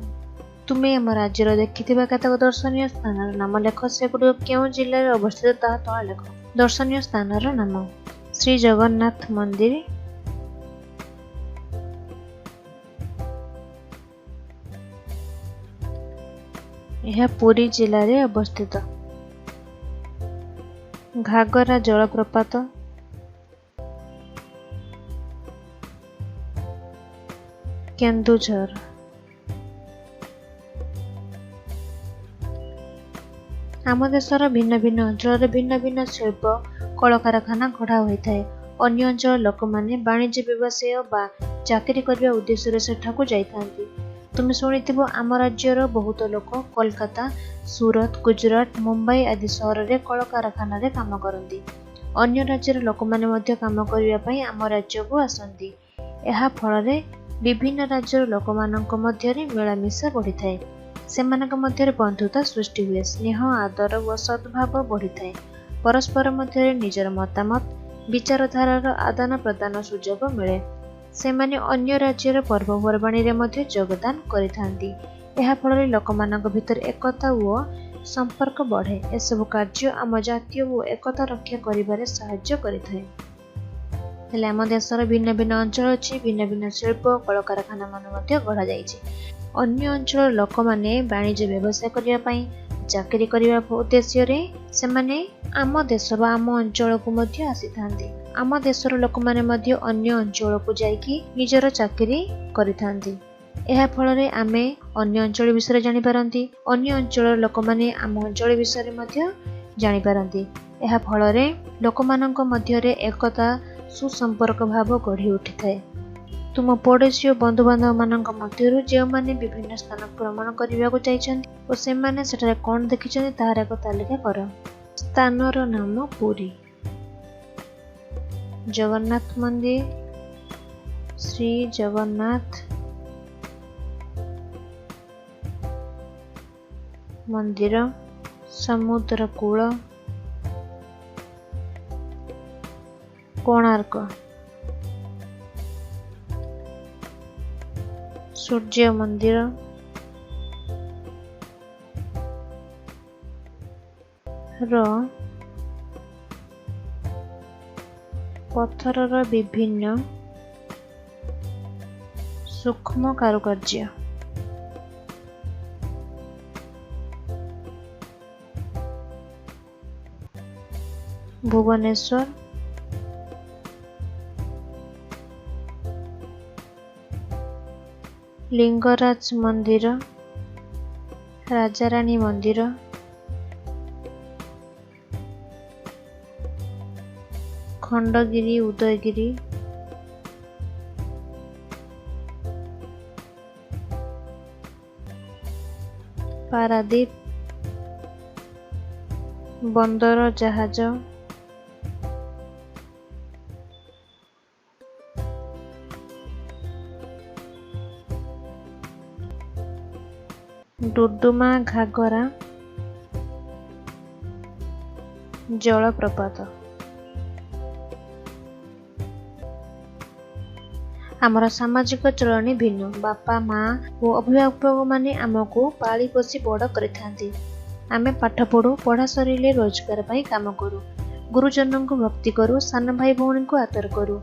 ତୁମେ ଆମ ରାଜ୍ୟର ଦେଖିଥିବା କେତେକ ଦର୍ଶନୀୟ ସ୍ଥାନର ନାମ ଲେଖ। ସେଗୁଡ଼ିକ କେଉଁ ଜିଲ୍ଲାରେ ଅବସ୍ଥିତ ତାହା ତଳେ ଲେଖ। ଦର୍ଶନୀୟ ସ୍ଥାନର ନାମ: ଶ୍ରୀ ଜଗନ୍ନାଥ ମନ୍ଦିର, ଏହା ପୁରୀ ଜିଲ୍ଲାରେ ଅବସ୍ଥିତ। ଘାଗରା ଜଳପ୍ରପାତ, କେନ୍ଦୁଝର। ଆମ ଦେଶର ଭିନ୍ନ ଭିନ୍ନ ଅଞ୍ଚଳରେ ଭିନ୍ନ ଭିନ୍ନ ଶିଳ୍ପ କଳକାରଖାନା ଗଢ଼ା ହୋଇଥାଏ। ଅନ୍ୟ ଅଞ୍ଚଳର ଲୋକମାନେ ବାଣିଜ୍ୟ ବ୍ୟବସାୟ ବା ଚାକିରି କରିବା ଉଦ୍ଦେଶ୍ୟରେ ସେଠାକୁ ଯାଇଥାନ୍ତି। ତୁମେ ଶୁଣିଥିବ ଆମ ରାଜ୍ୟର ବହୁତ ଲୋକ କୋଲକାତା, ସୁରତ, ଗୁଜରାଟ, ମୁମ୍ବାଇ ଆଦି ସହରରେ କଳକାରଖାନାରେ କାମ କରନ୍ତି। ଅନ୍ୟ ରାଜ୍ୟର ଲୋକମାନେ ମଧ୍ୟ କାମ କରିବା ପାଇଁ ଆମ ରାଜ୍ୟକୁ ଆସନ୍ତି। ଏହା ଫଳରେ ବିଭିନ୍ନ ରାଜ୍ୟର ଲୋକମାନଙ୍କ ମଧ୍ୟରେ ମିଳାମିଶା ବଢ଼ିଥାଏ। ସେମାନଙ୍କ ମଧ୍ୟରେ ବନ୍ଧୁତା ସୃଷ୍ଟି ହୁଏ, ସ୍ନେହ, ଆଦର ଓ ସଦ୍ଭାବ ବଢ଼ିଥାଏ। ପରସ୍ପର ମଧ୍ୟରେ ନିଜର ମତାମତ, ବିଚାରଧାରାର ଆଦାନ ପ୍ରଦାନ ସୁଯୋଗ ମିଳେ। ସେମାନେ ଅନ୍ୟ ରାଜ୍ୟର ପର୍ବପର୍ବାଣୀରେ ମଧ୍ୟ ଯୋଗଦାନ କରିଥାନ୍ତି। ଏହା ଫଳରେ ଲୋକମାନଙ୍କ ଭିତରେ ଏକତା ଓ ସମ୍ପର୍କ ବଢ଼େ। ଏସବୁ କାର୍ଯ୍ୟ ଆମ ଜାତୀୟ ଓ ଏକତା ରକ୍ଷା କରିବାରେ ସାହାଯ୍ୟ କରିଥାଏ। ହେଲେ ଆମ ଦେଶର ଭିନ୍ନ ଭିନ୍ନ ଅଞ୍ଚଳ ଅଛି, ଭିନ୍ନ ଭିନ୍ନ ଶିଳ୍ପ କଳକାରଖାନା ମାନ ମଧ୍ୟ ଗଢ଼ାଯାଇଛି। ଅନ୍ୟ ଅଞ୍ଚଳର ଲୋକମାନେ ବାଣିଜ୍ୟ ବ୍ୟବସାୟ କରିବା ପାଇଁ, ଚାକିରି କରିବା ଉଦ୍ଦେଶ୍ୟରେ ସେମାନେ ଆମ ଦେଶ ବା ଆମ ଅଞ୍ଚଳକୁ ମଧ୍ୟ ଆସିଥାନ୍ତି। ଆମ ଦେଶର ଲୋକମାନେ ମଧ୍ୟ ଅନ୍ୟ ଅଞ୍ଚଳକୁ ଯାଇକି ନିଜର ଚାକିରି କରିଥାନ୍ତି। ଏହା ଫଳରେ ଆମେ ଅନ୍ୟ ଅଞ୍ଚଳ ବିଷୟରେ ଜାଣିପାରନ୍ତି। ଅନ୍ୟ ଅଞ୍ଚଳର ଲୋକମାନେ ଆମ ଅଞ୍ଚଳ ବିଷୟରେ ମଧ୍ୟ ଜାଣିପାରନ୍ତି। ଏହା ଫଳରେ ଲୋକମାନଙ୍କ ମଧ୍ୟରେ ଏକତା, ସୁସମ୍ପର୍କ ଭାବ ଗଢ଼ି ଉଠିଥାଏ। ତୁମ ପଡ଼ୋଶୀ ଓ ବନ୍ଧୁବାନ୍ଧବମାନଙ୍କ ମଧ୍ୟରୁ ଯେଉଁମାନେ ବିଭିନ୍ନ ସ୍ଥାନ ଭ୍ରମଣ କରିବାକୁ ଯାଇଛନ୍ତି ଓ ସେମାନେ ସେଠାରେ କ'ଣ ଦେଖିଛନ୍ତି ତାହାର ଏକ ତାଲିକା କର। ସ୍ଥାନର ନାମ: ପୁରୀ ଜଗନ୍ନାଥ ମନ୍ଦିର, ଶ୍ରୀ ଜଗନ୍ନାଥ ମନ୍ଦିର, ସମୁଦ୍ର କୂଳ, କୋଣାର୍କ, ସୂର୍ଯ୍ୟ ମନ୍ଦିର, ପଥରର ବିଭିନ୍ନ ସୂକ୍ଷ୍ମ କାରୁକାର୍ଯ୍ୟ। ଭୁବନେଶ୍ୱର, ଲିଙ୍ଗରାଜ ମନ୍ଦିର, ରାଜାରାଣୀ ମନ୍ଦିର, ଖଣ୍ଡଗିରି, ଉଦୟଗିରି, ପାରାଦୀପ, ବନ୍ଦର ଜାହାଜ, ଡୁଡୁମା ଘାଗରା ଜଳପ୍ରପାତ। ଆମର ସାମାଜିକ ଚଳଣି ଭିନ୍ନ। ବାପା, ମା ଓ ଅଭିଭାବକମାନେ ଆମକୁ ପାଳି ପୋଷି ବଡ଼ କରିଥାନ୍ତି। ଆମେ ପାଠ ପଢ଼ୁ, ପଢ଼ା ସରିଲେ ରୋଜଗାର ପାଇଁ କାମ କରୁ, ଗୁରୁଜନଙ୍କୁ ଭକ୍ତି କରୁ, ସାନ ଭାଇ ଭଉଣୀଙ୍କୁ ଆଦର କରୁ,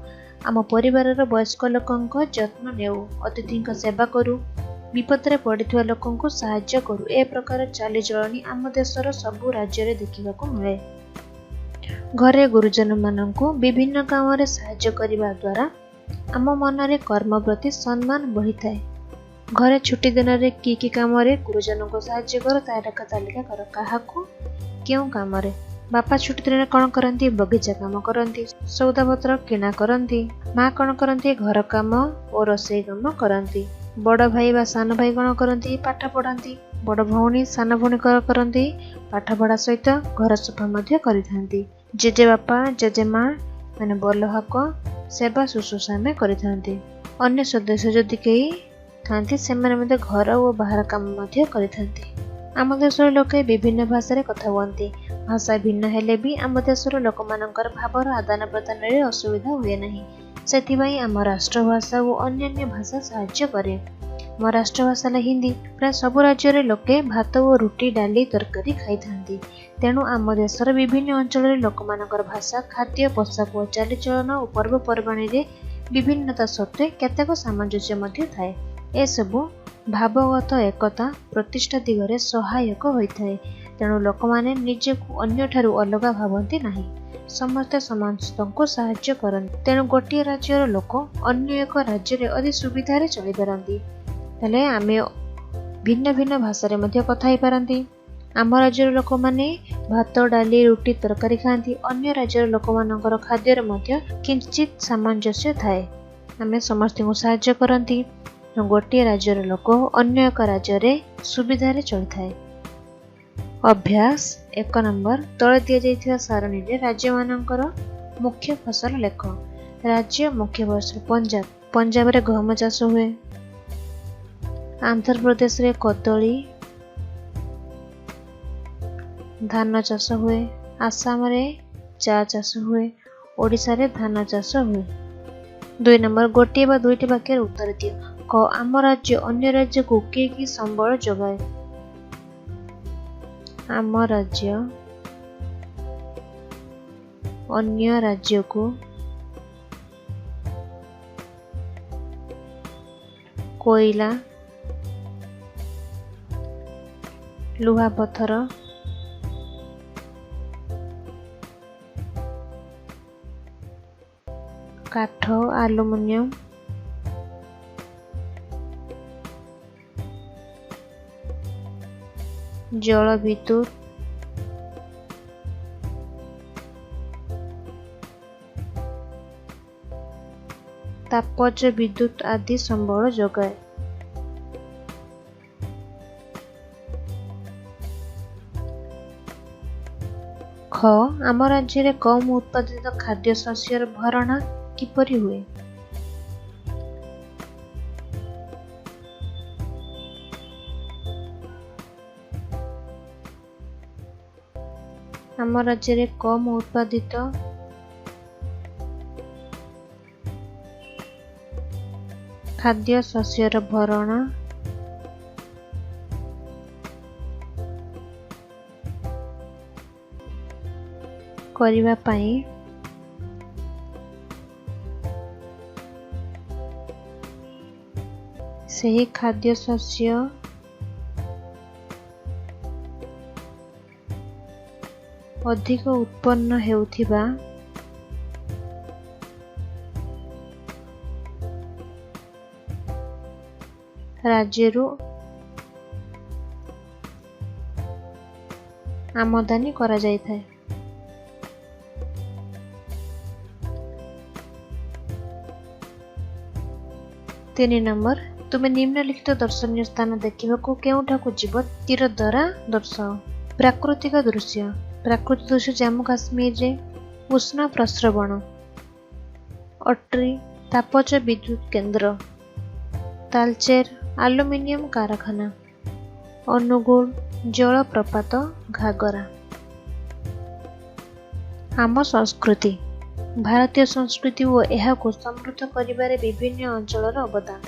ଆମ ପରିବାରର ବୟସ୍କ ଲୋକଙ୍କ ଯତ୍ନ ନେଉ, ଅତିଥିଙ୍କ ସେବା କରୁ, ବିପଦରେ ପଡ଼ିଥିବା ଲୋକଙ୍କୁ ସାହାଯ୍ୟ କରୁ। ଏ ପ୍ରକାର ଚାଲିଚଳଣି ଆମ ଦେଶର ସବୁ ରାଜ୍ୟରେ ଦେଖିବାକୁ ମିଳେ। ଘରେ ଗୁରୁଜନମାନଙ୍କୁ ବିଭିନ୍ନ କାମରେ ସାହାଯ୍ୟ କରିବା ଦ୍ୱାରା ଆମ ମନରେ କର୍ମ ପ୍ରତି ସମ୍ମାନ ବଢ଼ିଥାଏ। ଘରେ ଛୁଟି ଦିନରେ କି କାମରେ ଗୁରୁଜନଙ୍କୁ ସାହାଯ୍ୟ କର ତାହାର ଏକ ତାଲିକା କର। କାହାକୁ କେଉଁ କାମରେ बापा छुट्टी दिन कौन करती बगीचा काम करती, सौदापत्र किणा करती। माँ कौन करती घर काम और रोषेई काम करती। बड़ भाई बा सान भाई कौन करती पाठ पढ़ाती। बड़ भौणी सान भौणी करती पाठ पढ़ा सहित घर सफा मध्य करिथांती। जेजे बापा जेजे माँ माने बलहाक सेवा शुश्रूषा में करिथांती। अन्य सदस्य जदि कई थांती सेमाने मध्य घर और बाहर काम मध्य करिथांती। आम देशर लोके विभिन्न भाषा कथा हुअन्ति। भाषा भिन्न हेले भी आम देशर लोकमानंकर भावर आदान प्रदान रे असुविधा हुए नहीं। सेथिबाई आम राष्ट्रभाषा और अन्यान्य भाषा साहाय्य करे। आम राष्ट्रभाषा हिंदी। प्राय सब राज्य लोके भात और रुटी डाली तरकारी खाई थांती। तेणु आम देशर विभिन्न अंचल लोकमानंकर भाषा खाद्य पोशाक और चालीचलन और पर्वपर्वाणी रे विभिन्नता सत्वे केतेक सामंजस्य मध्य थाए। एसबु भावगत एकता प्रतिष्ठा दिगरे सहायक होइथाए। तेणु लोकमाने निजेकु अन्य ठारु अलगा भावन्ति नाही। समस्ते समस्तंको साहाय्य करन्ति। तेणु गोटे राज्यर लोक अन्य एक राज्य रे अधिक सुविधा रे चली पारन्ति। तले आमे भिन्न भिन्न भाषा रे मध्य कथा ही पारन्ति। आम राज्यर लोक माने भात डाली रुटी तरकारी खाती। अन्य राज्यर लोक मानकर खाद्य मध्य किंचित सामंजस्य थाए। आमे समस्त को साहाय्य करन्ति। गोटे राज्यर लोक अन्य एक राज्य रे सुविधा रे चली थाए। अभ्यास 1 नंबर तଳେ दिया सारणी रे राज्य मानकर मुख्य फसल लेख। राज्य मुख्य फसल पंजाब। पंजाब रे गहम चाष हुए। आंध्र प्रदेश रे कदली धान चाष हुए। आसाम रे चा चाष हुए। ओडिशा रे धान चाष हुए। 2 नंबर गोटे बा दुईटी वाक्यर उत्तर दियो। क आम राज्य अन्य राज्य को कि संबल जोगाए। आम राज्य अन्य राज्य को कोयला लुहा पत्थर काठ आलुमिनियम जल विद्युत तापज विद्युत आदि संबल जोगाए। ख आम राज्य रे कम उत्पादित खाद्य शस्यर भरणा किपरि हुए। आम राज्य रे कम उत्पादित खाद्य शस्यर भरणा करिबा पाई सही खाद्य शस्य अधिक उत्पन्न हेउथिबा राज्यरू आमदानी करा जायथाय। 3 नंबर तुमे निम्नलिखित दर्शनीय स्थान देखा केउठाकू जीव तीर द्वारा दर्शाओ। प्राकृतिक दृश्य। प्राकृतिक दृश्य जम्मू काश्मीर रे उष्ण प्रस्रवण। अट्री तापज विद्युत केंद्र। तालचेर आलुमिनियम कारखाना। अनुगुल जलप्रपात घागरा। आम संस्कृति। भारतीय संस्कृति और एहाको समृद्ध करिबारे विभिन्न अंचलर अवदान।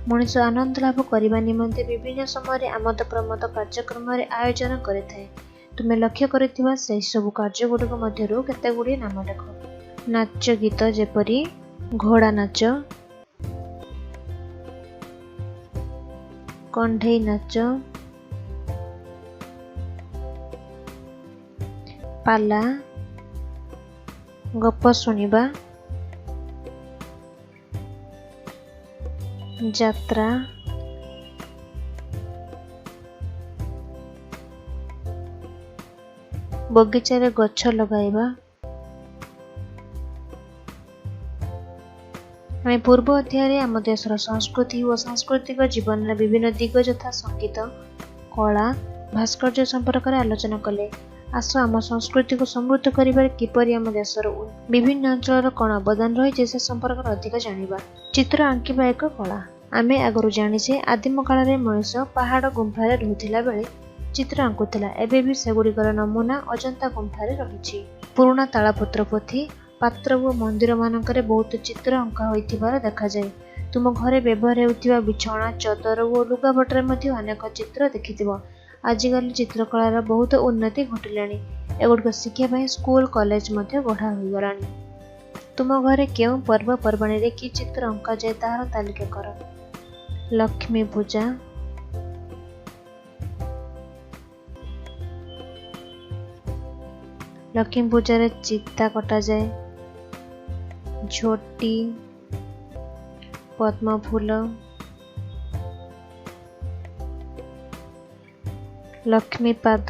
मनुष्य आनंद लाभ करने निमंते विभिन्न समय आमद प्रमोद कार्यक्रम आयोजन करें। तुमे लक्ष्य करिथिबा से सब कार्यगुड़िक मध्यरु केतेगुड़ी नाम लेख। नाच गीत जेपरी घोड़ा नाच, कंढेई नाच, पाला, गप शुणिबा, जात्रा, ବଗିଚାରେ ଗଛ ଲଗାଇବା। ଆମେ ପୂର୍ବ ଅଧ୍ୟାୟରେ ଆମ ଦେଶର ସଂସ୍କୃତି ଓ ସାଂସ୍କୃତିକ ଜୀବନର ବିଭିନ୍ନ ଦିଗ ଯଥା ସଙ୍ଗୀତ, କଳା, ଭାସ୍କର୍ଯ୍ୟ ସମ୍ପର୍କରେ ଆଲୋଚନା କଲେ। ଆସ ଆମ ସଂସ୍କୃତିକୁ ସମୃଦ୍ଧ କରିବାରେ କିପରି ଆମ ଦେଶର ବିଭିନ୍ନ ଅଞ୍ଚଳର କ'ଣ ଅବଦାନ ରହିଛି ସେ ସମ୍ପର୍କରେ ଅଧିକ ଜାଣିବା। ଚିତ୍ର ଆଙ୍କିବା ଏକ କଳା। ଆମେ ଆଗରୁ ଜାଣିଛେ ଆଦିମ କାଳରେ ମଣିଷ ପାହାଡ଼ ଗୁମ୍ଫାରେ ରହୁଥିଲା ବେଳେ ଚିତ୍ର ଆଙ୍କୁଥିଲା। ଏବେ ବି ସେଗୁଡ଼ିକର ନମୁନା ଅଜନ୍ତା ଗୁମ୍ଫାରେ ରହିଛି। ପୁରୁଣା ତାଳପତ୍ର ପୋଥି, ପାତ୍ର ଓ ମନ୍ଦିରମାନଙ୍କରେ ବହୁତ ଚିତ୍ର ଅଙ୍କା ହୋଇଥିବାର ଦେଖାଯାଏ। ତୁମ ଘରେ ବ୍ୟବହାର ହେଉଥିବା ବିଛଣା, ଚଦର ଓ ଲୁଗାପଟାରେ ମଧ୍ୟ ଅନେକ ଚିତ୍ର ଦେଖିଥିବ। ଆଜିକାଲି ଚିତ୍ରକଳାର ବହୁତ ଉନ୍ନତି ଘଟିଲାଣି। ଏଗୁଡ଼ିକ ଶିଖିବା ପାଇଁ ସ୍କୁଲ, କଲେଜ ମଧ୍ୟ ଗଢ଼ା ହୋଇଗଲାଣି। ତୁମ ଘରେ କେଉଁ ପର୍ବପର୍ବାଣିରେ କି ଚିତ୍ର ଅଙ୍କାଯାଏ ତାହାର ତାଲିକା କର। ଲକ୍ଷ୍ମୀ ପୂଜା, ଲକ୍ଷ୍ମୀ ପୂଜାରେ ଚିତା କଟାଯାଏ। ଝୋଟି, ପଦ୍ମ ଫୁଲ, ଲକ୍ଷ୍ମୀ ପାଦ,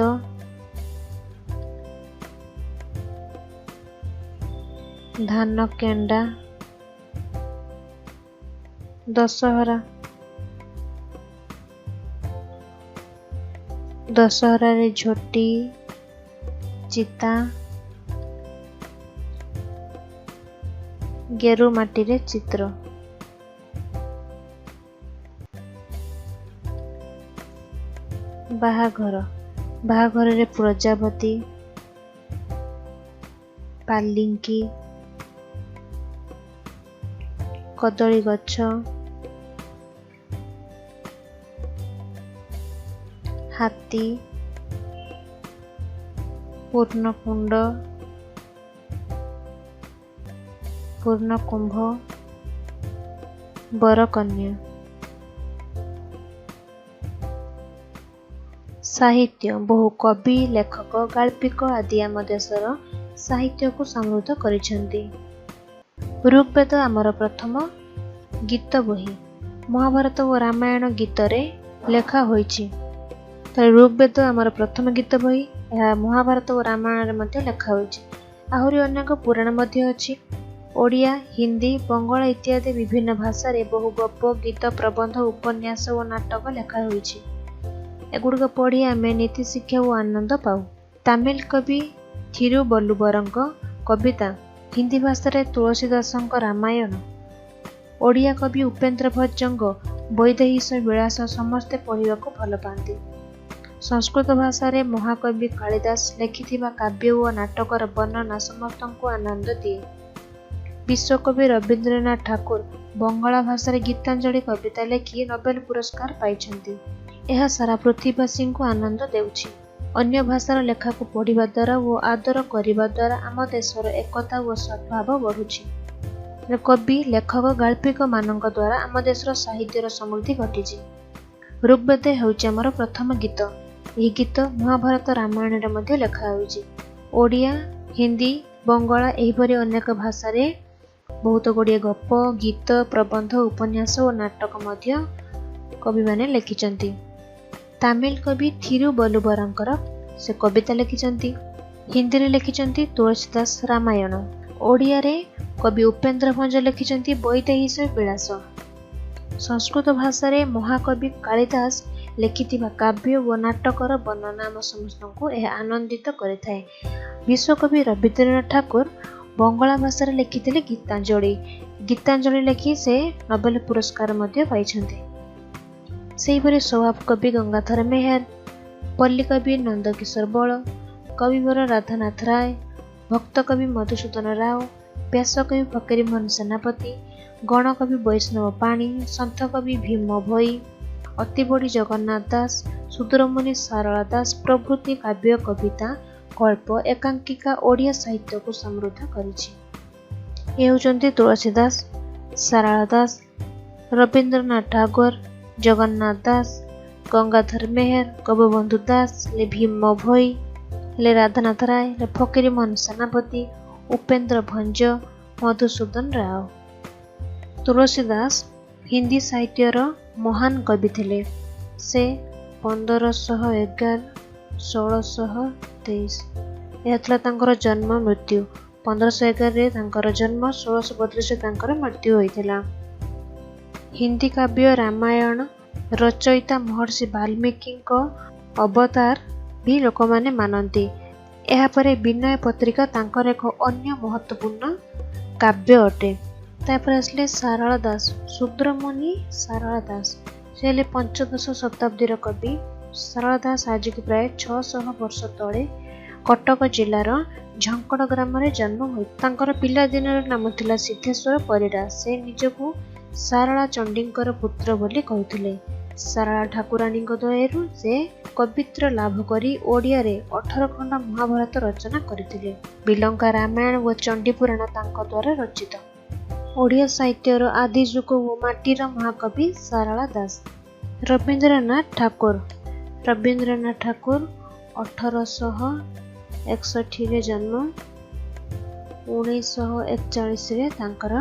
ଧାନ କେଣ୍ଡା, ଦଶହରା। ଦଶହରାରେ ଝୋଟି, ଚିତା, ଗେରୁ ମାଟିରେ ଚିତ୍ର। ବାହାଘର, ବାହାଘରରେ ପ୍ରଜାପତି, ପାଲିଙ୍କି, କଦଳୀ ଗଛ, ହାତୀ, ପୂର୍ଣ୍ଣକୁଣ୍ଡ, ପୂର୍ଣ୍ଣକୁମ୍ଭ, ବରକନ୍ୟା। ସାହିତ୍ୟ, ବହୁ କବି, ଲେଖକ, ଗାଳ୍ପିକ ଆଦି ଆମ ଦେଶର ସାହିତ୍ୟକୁ ସମୃଦ୍ଧ କରିଛନ୍ତି। ଋଗ୍ବେଦ ଆମର ପ୍ରଥମ ଗୀତ ବହି। ମହାଭାରତ ଓ ରାମାୟଣ ଗୀତରେ ଲେଖା ହୋଇଛି। ଋଗ୍ବେଦ ଆମର ପ୍ରଥମ ଗୀତ ବହି। ଏହା ମହାଭାରତ ଓ ରାମାୟଣରେ ମଧ୍ୟ ଲେଖା ହୋଇଛି। ଆହୁରି ଅନେକ ପୁରାଣ ମଧ୍ୟ ଅଛି। ଓଡ଼ିଆ, ହିନ୍ଦୀ, ବଙ୍ଗଳା ଇତ୍ୟାଦି ବିଭିନ୍ନ ଭାଷାରେ ବହୁ ଗପ, ଗୀତ, ପ୍ରବନ୍ଧ, ଉପନ୍ୟାସ ଓ ନାଟକ ଲେଖା ହୋଇଛି। ଏଗୁଡ଼ିକ ପଢ଼ି ଆମେ ନୀତି ଶିକ୍ଷା ଓ ଆନନ୍ଦ ପାଉ। ତାମିଲ କବି ଥିରୁବଲ୍ଲୁବରଙ୍କ କବିତା, ହିନ୍ଦୀ ଭାଷାରେ ତୁଳସୀଦାସଙ୍କ ରାମାୟଣ, ଓଡ଼ିଆ କବି ଉପେନ୍ଦ୍ର ଭଞ୍ଜଙ୍କ ବୈଦେହୀଶ ବିଳାସ ସମସ୍ତେ ପଢ଼ିବାକୁ ଭଲ ପାଆନ୍ତି। ସଂସ୍କୃତ ଭାଷାରେ ମହାକବି କାଳିଦାସ ଲେଖିଥିବା କାବ୍ୟ ଓ ନାଟକର ବର୍ଣ୍ଣନା ସମସ୍ତଙ୍କୁ ଆନନ୍ଦ ଦିଏ। ବିଶ୍ୱକବି ରବୀନ୍ଦ୍ରନାଥ ଠାକୁର ବଙ୍ଗଳା ଭାଷାରେ ଗୀତାଞ୍ଜଳି କବିତା ଲେଖି ନୋବେଲ ପୁରସ୍କାର ପାଇଛନ୍ତି। ଏହା ସାରା ପୃଥିବୀବାସୀଙ୍କୁ ଆନନ୍ଦ ଦେଉଛି। ଅନ୍ୟ ଭାଷାର ଲେଖାକୁ ପଢ଼ିବା ଦ୍ୱାରା ଓ ଆଦର କରିବା ଦ୍ୱାରା ଆମ ଦେଶର ଏକତା ଓ ସଦ୍ଭାବ ବଢ଼ୁଛି। କବି, ଲେଖକ, ଗାଳ୍ପିକ ମାନଙ୍କ ଦ୍ୱାରା ଆମ ଦେଶର ସାହିତ୍ୟର ସମୃଦ୍ଧି ଘଟିଛି। ଋଗ୍ବେଦ ହେଉଛି ଆମର ପ୍ରଥମ ଗୀତ। ଏହି ଗୀତ ମହାଭାରତ, ରାମାୟଣରେ ମଧ୍ୟ ଲେଖା ହୋଇଛି। ଓଡ଼ିଆ, ହିନ୍ଦୀ, ବଙ୍ଗଳା ଏହିପରି ଅନେକ ଭାଷାରେ ବହୁତ ଗୁଡ଼ିଏ ଗପ, ଗୀତ, ପ୍ରବନ୍ଧ, ଉପନ୍ୟାସ ଓ ନାଟକ ମଧ୍ୟ କବିମାନେ ଲେଖିଛନ୍ତି। ତାମିଲ କବି ଥିରୁବଲ୍ଲୁବରଙ୍କର ସେ କବିତା ଲେଖିଛନ୍ତି। ହିନ୍ଦୀରେ ଲେଖିଛନ୍ତି ତୁଳସୀଦାସ ରାମାୟଣ। ଓଡ଼ିଆରେ କବି ଉପେନ୍ଦ୍ର ଭଞ୍ଜ ଲେଖିଛନ୍ତି ବୈଦେହୀଶ ବିଳାସ। ସଂସ୍କୃତ ଭାଷାରେ ମହାକବି କାଳିଦାସ ଲେଖିଥିବା କାବ୍ୟ ଓ ନାଟକର ବର୍ଣ୍ଣନା ଆମ ସମସ୍ତଙ୍କୁ ଏହା ଆନନ୍ଦିତ କରିଥାଏ। ବିଶ୍ୱକବି ରବୀନ୍ଦ୍ରନାଥ ଠାକୁର ବଙ୍ଗଳା ଭାଷାରେ ଲେଖିଥିଲେ ଗୀତାଞ୍ଜଳି। ଗୀତାଞ୍ଜଳି ଲେଖି ସେ ନୋବେଲ ପୁରସ୍କାର ମଧ୍ୟ ପାଇଛନ୍ତି। ସେହିପରି ସ୍ୱଭାବ କବି ଗଙ୍ଗାଧର ମେହେର, ପଲ୍ଲୀ କବି ନନ୍ଦକିଶୋର ବଳ, କବିବର ରାଧାନାଥ ରାୟ, ଭକ୍ତ କବି ମଧୁସୂଦନ ରାଓ, ବ୍ୟାସକବି ଫକୀରମୋହନ ସେନାପତି, ଗଣକବି ବୈଷ୍ଣବ ପାଣି, ସନ୍ଥ କବି ଭୀମ ଭୋଇ, ଅତିବଡ଼ି ଜଗନ୍ନାଥ ଦାସ, ସୁଦୂରମୁନି ସାରଳା ଦାସ ପ୍ରଭୃତି କାବ୍ୟ, କବିତା, ଗଳ୍ପ, ଏକାଙ୍କିକା ଓଡ଼ିଆ ସାହିତ୍ୟକୁ ସମୃଦ୍ଧ କରିଛି। ଏ ହେଉଛନ୍ତି ତୁଳସୀ ଦାସ, ସାରଳା ଦାସ, ରବୀନ୍ଦ୍ରନାଥ ଟାଗୋର, ଜଗନ୍ନାଥ ଦାସ, ଗଙ୍ଗାଧର ମେହେର, ଗୋପବନ୍ଧୁ ଦାସ, ଭୀମ ଭୋଇ, ରାଧାନାଥ ରାୟ, ଫକୀରମୋହନ ସେନାପତି, ଉପେନ୍ଦ୍ର ଭଞ୍ଜ, ମଧୁସୂଦନ ରାଓ। ତୁଳସୀ ଦାସ ହିନ୍ଦୀ ସାହିତ୍ୟର ମହାନ କବି ଥିଲେ। ସେ 1511-1623 ଏହା ଥିଲା ତାଙ୍କର ଜନ୍ମ ମୃତ୍ୟୁ। 1511ରେ ତାଙ୍କର ଜନ୍ମ, 1632ରେ ତାଙ୍କର ମୃତ୍ୟୁ ହୋଇଥିଲା। ହିନ୍ଦୀ କାବ୍ୟ ରାମାୟଣ ରଚୟିତା ମହର୍ଷି ବାଲ୍ମୀକିଙ୍କ ଅବତାର ବି ଲୋକମାନେ ମାନନ୍ତି। ଏହାପରେ ବିନୟ ପତ୍ରିକା ତାଙ୍କର ଏକ ଅନ୍ୟ ମହତ୍ତ୍ୱପୂର୍ଣ୍ଣ କାବ୍ୟ ଅଟେ। ତାପରେ ଆସିଲେ ସାରଳା ଦାସ, ଶୂଦ୍ରମୁନି ସାରଳା ଦାସ। ସେ ହେଲେ ପଞ୍ଚଦଶ ଶତାବ୍ଦୀର କବି। ସାରଳା ଦାସ ଆଜିକୁ ପ୍ରାୟ 600 ବର୍ଷ ତଳେ କଟକ ଜିଲ୍ଲାର ଝଙ୍କଡ଼ ଗ୍ରାମରେ ଜନ୍ମ ହୋଇ ତାଙ୍କର ପିଲାଦିନର ନାମ ଥିଲା ସିଦ୍ଧେଶ୍ୱର ପରିଡ଼ା। ସେ ନିଜକୁ ସାରଳା ଚଣ୍ଡୀଙ୍କର ପୁତ୍ର ବୋଲି କହୁଥିଲେ। ସାରଳା ଠାକୁରାଣୀଙ୍କ ଦୟାରୁ ସେ କବିତ୍ୱ ଲାଭ କରି ଓଡ଼ିଆରେ 18 ଖଣ୍ଡ ମହାଭାରତ ରଚନା କରିଥିଲେ। ବିଲଙ୍କା ରାମାୟଣ ଓ ଚଣ୍ଡୀପୁରାଣ ତାଙ୍କ ଦ୍ୱାରା ରଚିତ। ଓଡ଼ିଆ ସାହିତ୍ୟର ଆଦି ଯୁଗ ଓ ମାଟିର ମହାକବି ସାରଳା ଦାସ। ରବୀନ୍ଦ୍ରନାଥ ଠାକୁର 1861ରେ ଜନ୍ମ, 1941ରେ ତାଙ୍କର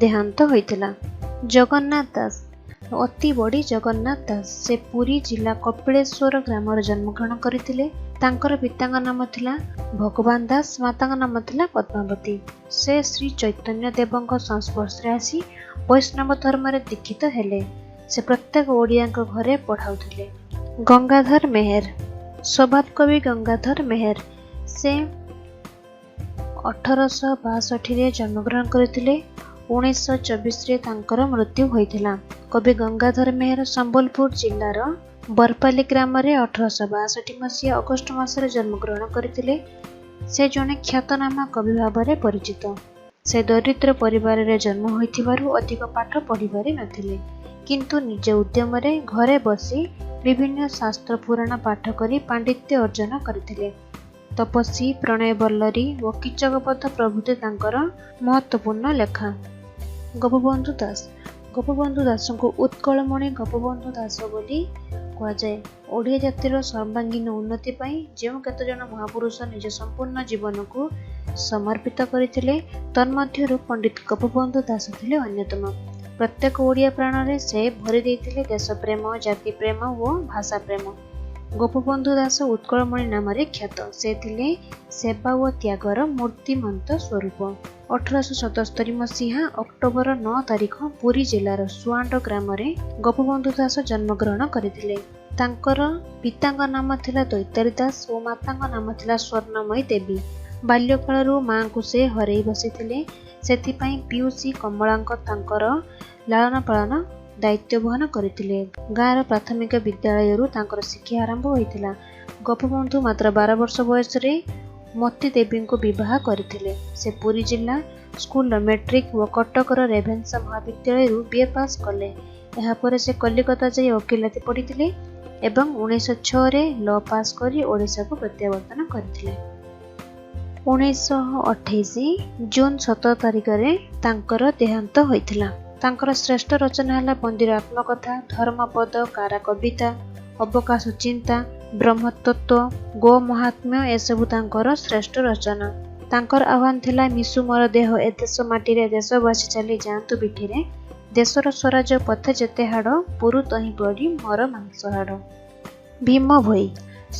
ଦେହାନ୍ତ ହୋଇଥିଲା। ଜଗନ୍ନାଥ ଦାସ, ଅତି ବଡ଼ି ଜଗନ୍ନାଥ ଦାସ। ସେ ପୁରୀ ଜିଲ୍ଲା କପିଳେଶ୍ୱର ଗ୍ରାମରେ ଜନ୍ମଗ୍ରହଣ କରିଥିଲେ। ତାଙ୍କର ପିତାଙ୍କ ନାମ ଥିଲା ଭଗବାନ ଦାସ, ମାତାଙ୍କ ନାମ ଥିଲା ପଦ୍ମାବତୀ। ସେ ଶ୍ରୀ ଚୈତନ୍ୟ ଦେବଙ୍କ ସଂସ୍ପର୍ଶରେ ଆସି ବୈଷ୍ଣବ ଧର୍ମରେ ଦୀକ୍ଷିତ ହେଲେ। ସେ ପ୍ରତ୍ୟେକ ଓଡ଼ିଆଙ୍କ ଘରେ ପଢ଼ାଉଥିଲେ। ଗଙ୍ଗାଧର ମେହେର, ସ୍ୱଭାବ କବି ଗଙ୍ଗାଧର ମେହେର। ସେ 1862ରେ ଜନ୍ମଗ୍ରହଣ କରିଥିଲେ। 1924ରେ ତାଙ୍କର ମୃତ୍ୟୁ ହୋଇଥିଲା। କବି ଗଙ୍ଗାଧର ମେହେର ସମ୍ବଲପୁର ଜିଲ୍ଲାର ବରପାଲି ଗ୍ରାମରେ 1862 ମସିହା ଅଗଷ୍ଟ ମାସରେ ଜନ୍ମଗ୍ରହଣ କରିଥିଲେ। ସେ ଜଣେ ଖ୍ୟାତନାମା କବି ଭାବରେ ପରିଚିତ। ସେ ଦରିଦ୍ର ପରିବାରରେ ଜନ୍ମ ହୋଇଥିବାରୁ ଅଧିକ ପାଠ ପଢ଼ିପାରି ନଥିଲେ, କିନ୍ତୁ ନିଜ ଉଦ୍ୟମରେ ଘରେ ବସି ବିଭିନ୍ନ ଶାସ୍ତ୍ର ପୁରାଣ ପାଠ କରି ପାଣ୍ଡିତ୍ୟ ଅର୍ଜନ କରିଥିଲେ। ତପସ୍ୱୀ, ପ୍ରଣୟବଲ୍ଲରୀ ଓ କୀଚକବଧ ପ୍ରଭୃତି ତାଙ୍କର ମହତ୍ତ୍ୱପୂର୍ଣ୍ଣ ଲେଖା। ଗୋପବନ୍ଧୁ ଦାସ, ଗୋପବନ୍ଧୁ ଦାସଙ୍କୁ ଉତ୍କଳମଣି ଗୋପବନ୍ଧୁ ଦାସ ବୋଲି କୁହାଯାଏ। ଓଡ଼ିଆ ଜାତିର ସର୍ବାଙ୍ଗୀନ ଉନ୍ନତି ପାଇଁ ଯେଉଁ କେତେଜଣ ମହାପୁରୁଷ ନିଜ ସମ୍ପୂର୍ଣ୍ଣ ଜୀବନକୁ ସମର୍ପିତ କରିଥିଲେ, ତନ୍ମଧ୍ୟରୁ ପଣ୍ଡିତ ଗୋପବନ୍ଧୁ ଦାସ ଥିଲେ ଅନ୍ୟତମ। ପ୍ରତ୍ୟେକ ଓଡ଼ିଆ ପ୍ରାଣରେ ସେ ଭରି ଦେଇଥିଲେ ଦେଶପ୍ରେମ, ଜାତିପ୍ରେମ ଓ ଭାଷାପ୍ରେମ। ଗୋପବନ୍ଧୁ ଦାସ ଉତ୍କଳମଣି ନାମରେ ଖ୍ୟାତ। ସେ ଥିଲେ ସେବା ଓ ତ୍ୟାଗର ମୂର୍ତ୍ତିମନ୍ତ ସ୍ୱରୂପ। 1877 ମସିହା ଅକ୍ଟୋବର 9 ତାରିଖ ପୁରୀ ଜିଲ୍ଲାର ସୁଆଣ୍ଡ ଗ୍ରାମରେ ଗୋପବନ୍ଧୁ ଦାସ ଜନ୍ମଗ୍ରହଣ କରିଥିଲେ। ତାଙ୍କର ପିତାଙ୍କ ନାମ ଥିଲା ଦୈତାରୀ ଦାସ ଓ ମାତାଙ୍କ ନାମ ଥିଲା ସ୍ୱର୍ଣ୍ଣମୟୀ ଦେବୀ। ବାଲ୍ୟକାଳରୁ ମାଆଙ୍କୁ ସେ ହରେଇ ବସିଥିଲେ। ସେଥିପାଇଁ ପିଉସୀ କମଳାଙ୍କ ତାଙ୍କର ଲାଳନ ପାଳନ ଦାୟିତ୍ୱ ବହନ କରିଥିଲେ। ଗାଁର ପ୍ରାଥମିକ ବିଦ୍ୟାଳୟରୁ ତାଙ୍କର ଶିକ୍ଷା ଆରମ୍ଭ ହୋଇଥିଲା। ଗୋପବନ୍ଧୁ ମାତ୍ର 12 ବର୍ଷ ବୟସରେ ମତି ଦେବୀଙ୍କୁ ବିବାହ କରିଥିଲେ। ସେ ପୁରୀ ଜିଲ୍ଲା ସ୍କୁଲର ମେଟ୍ରିକ୍ ଓ କଟକର ରେଭେନ୍ସା ମହାବିଦ୍ୟାଳୟରୁ BA ପାସ୍ କଲେ। ଏହାପରେ ସେ କଲିକତା ଯାଇ ଓକିଲାତି ପଢ଼ିଥିଲେ ଏବଂ 1906ରେ ଲ ପାସ୍ କରି ଓଡ଼ିଶାକୁ ପ୍ରତ୍ୟାବର୍ତ୍ତନ କରିଥିଲେ। 1928 ଜୁନ୍ 17 ତାରିଖରେ ତାଙ୍କର ଦେହାନ୍ତ ହୋଇଥିଲା। ତାଙ୍କର ଶ୍ରେଷ୍ଠ ରଚନା ହେଲା ବନ୍ଦୀର ଆତ୍ମକଥା, ଧର୍ମପଦ, କାରା କବିତା, ଅବକାଶ ଚିନ୍ତା, ବ୍ରହ୍ମତତ୍ତ୍ୱ, ଗୋ ମହାତ୍ମ୍ୟ ଏସବୁ ତାଙ୍କର ଶ୍ରେଷ୍ଠ ରଚନା। ତାଙ୍କର ଆହ୍ୱାନ ଥିଲା ମିଶୁ ମୋର ଦେହ ଏ ଦେଶ ମାଟିରେ, ଦେଶବାସୀ ଚାଲି ଯାଆନ୍ତୁ ପିଠିରେ, ଦେଶର ସ୍ୱରାଜ ପଥେ ଯେତେ ହାଡ଼, ପୁରୁ ତହିଁ ପଡ଼ି ମୋର ମାଂସ ହାଡ଼। ଭୀମ ଭୋଇ,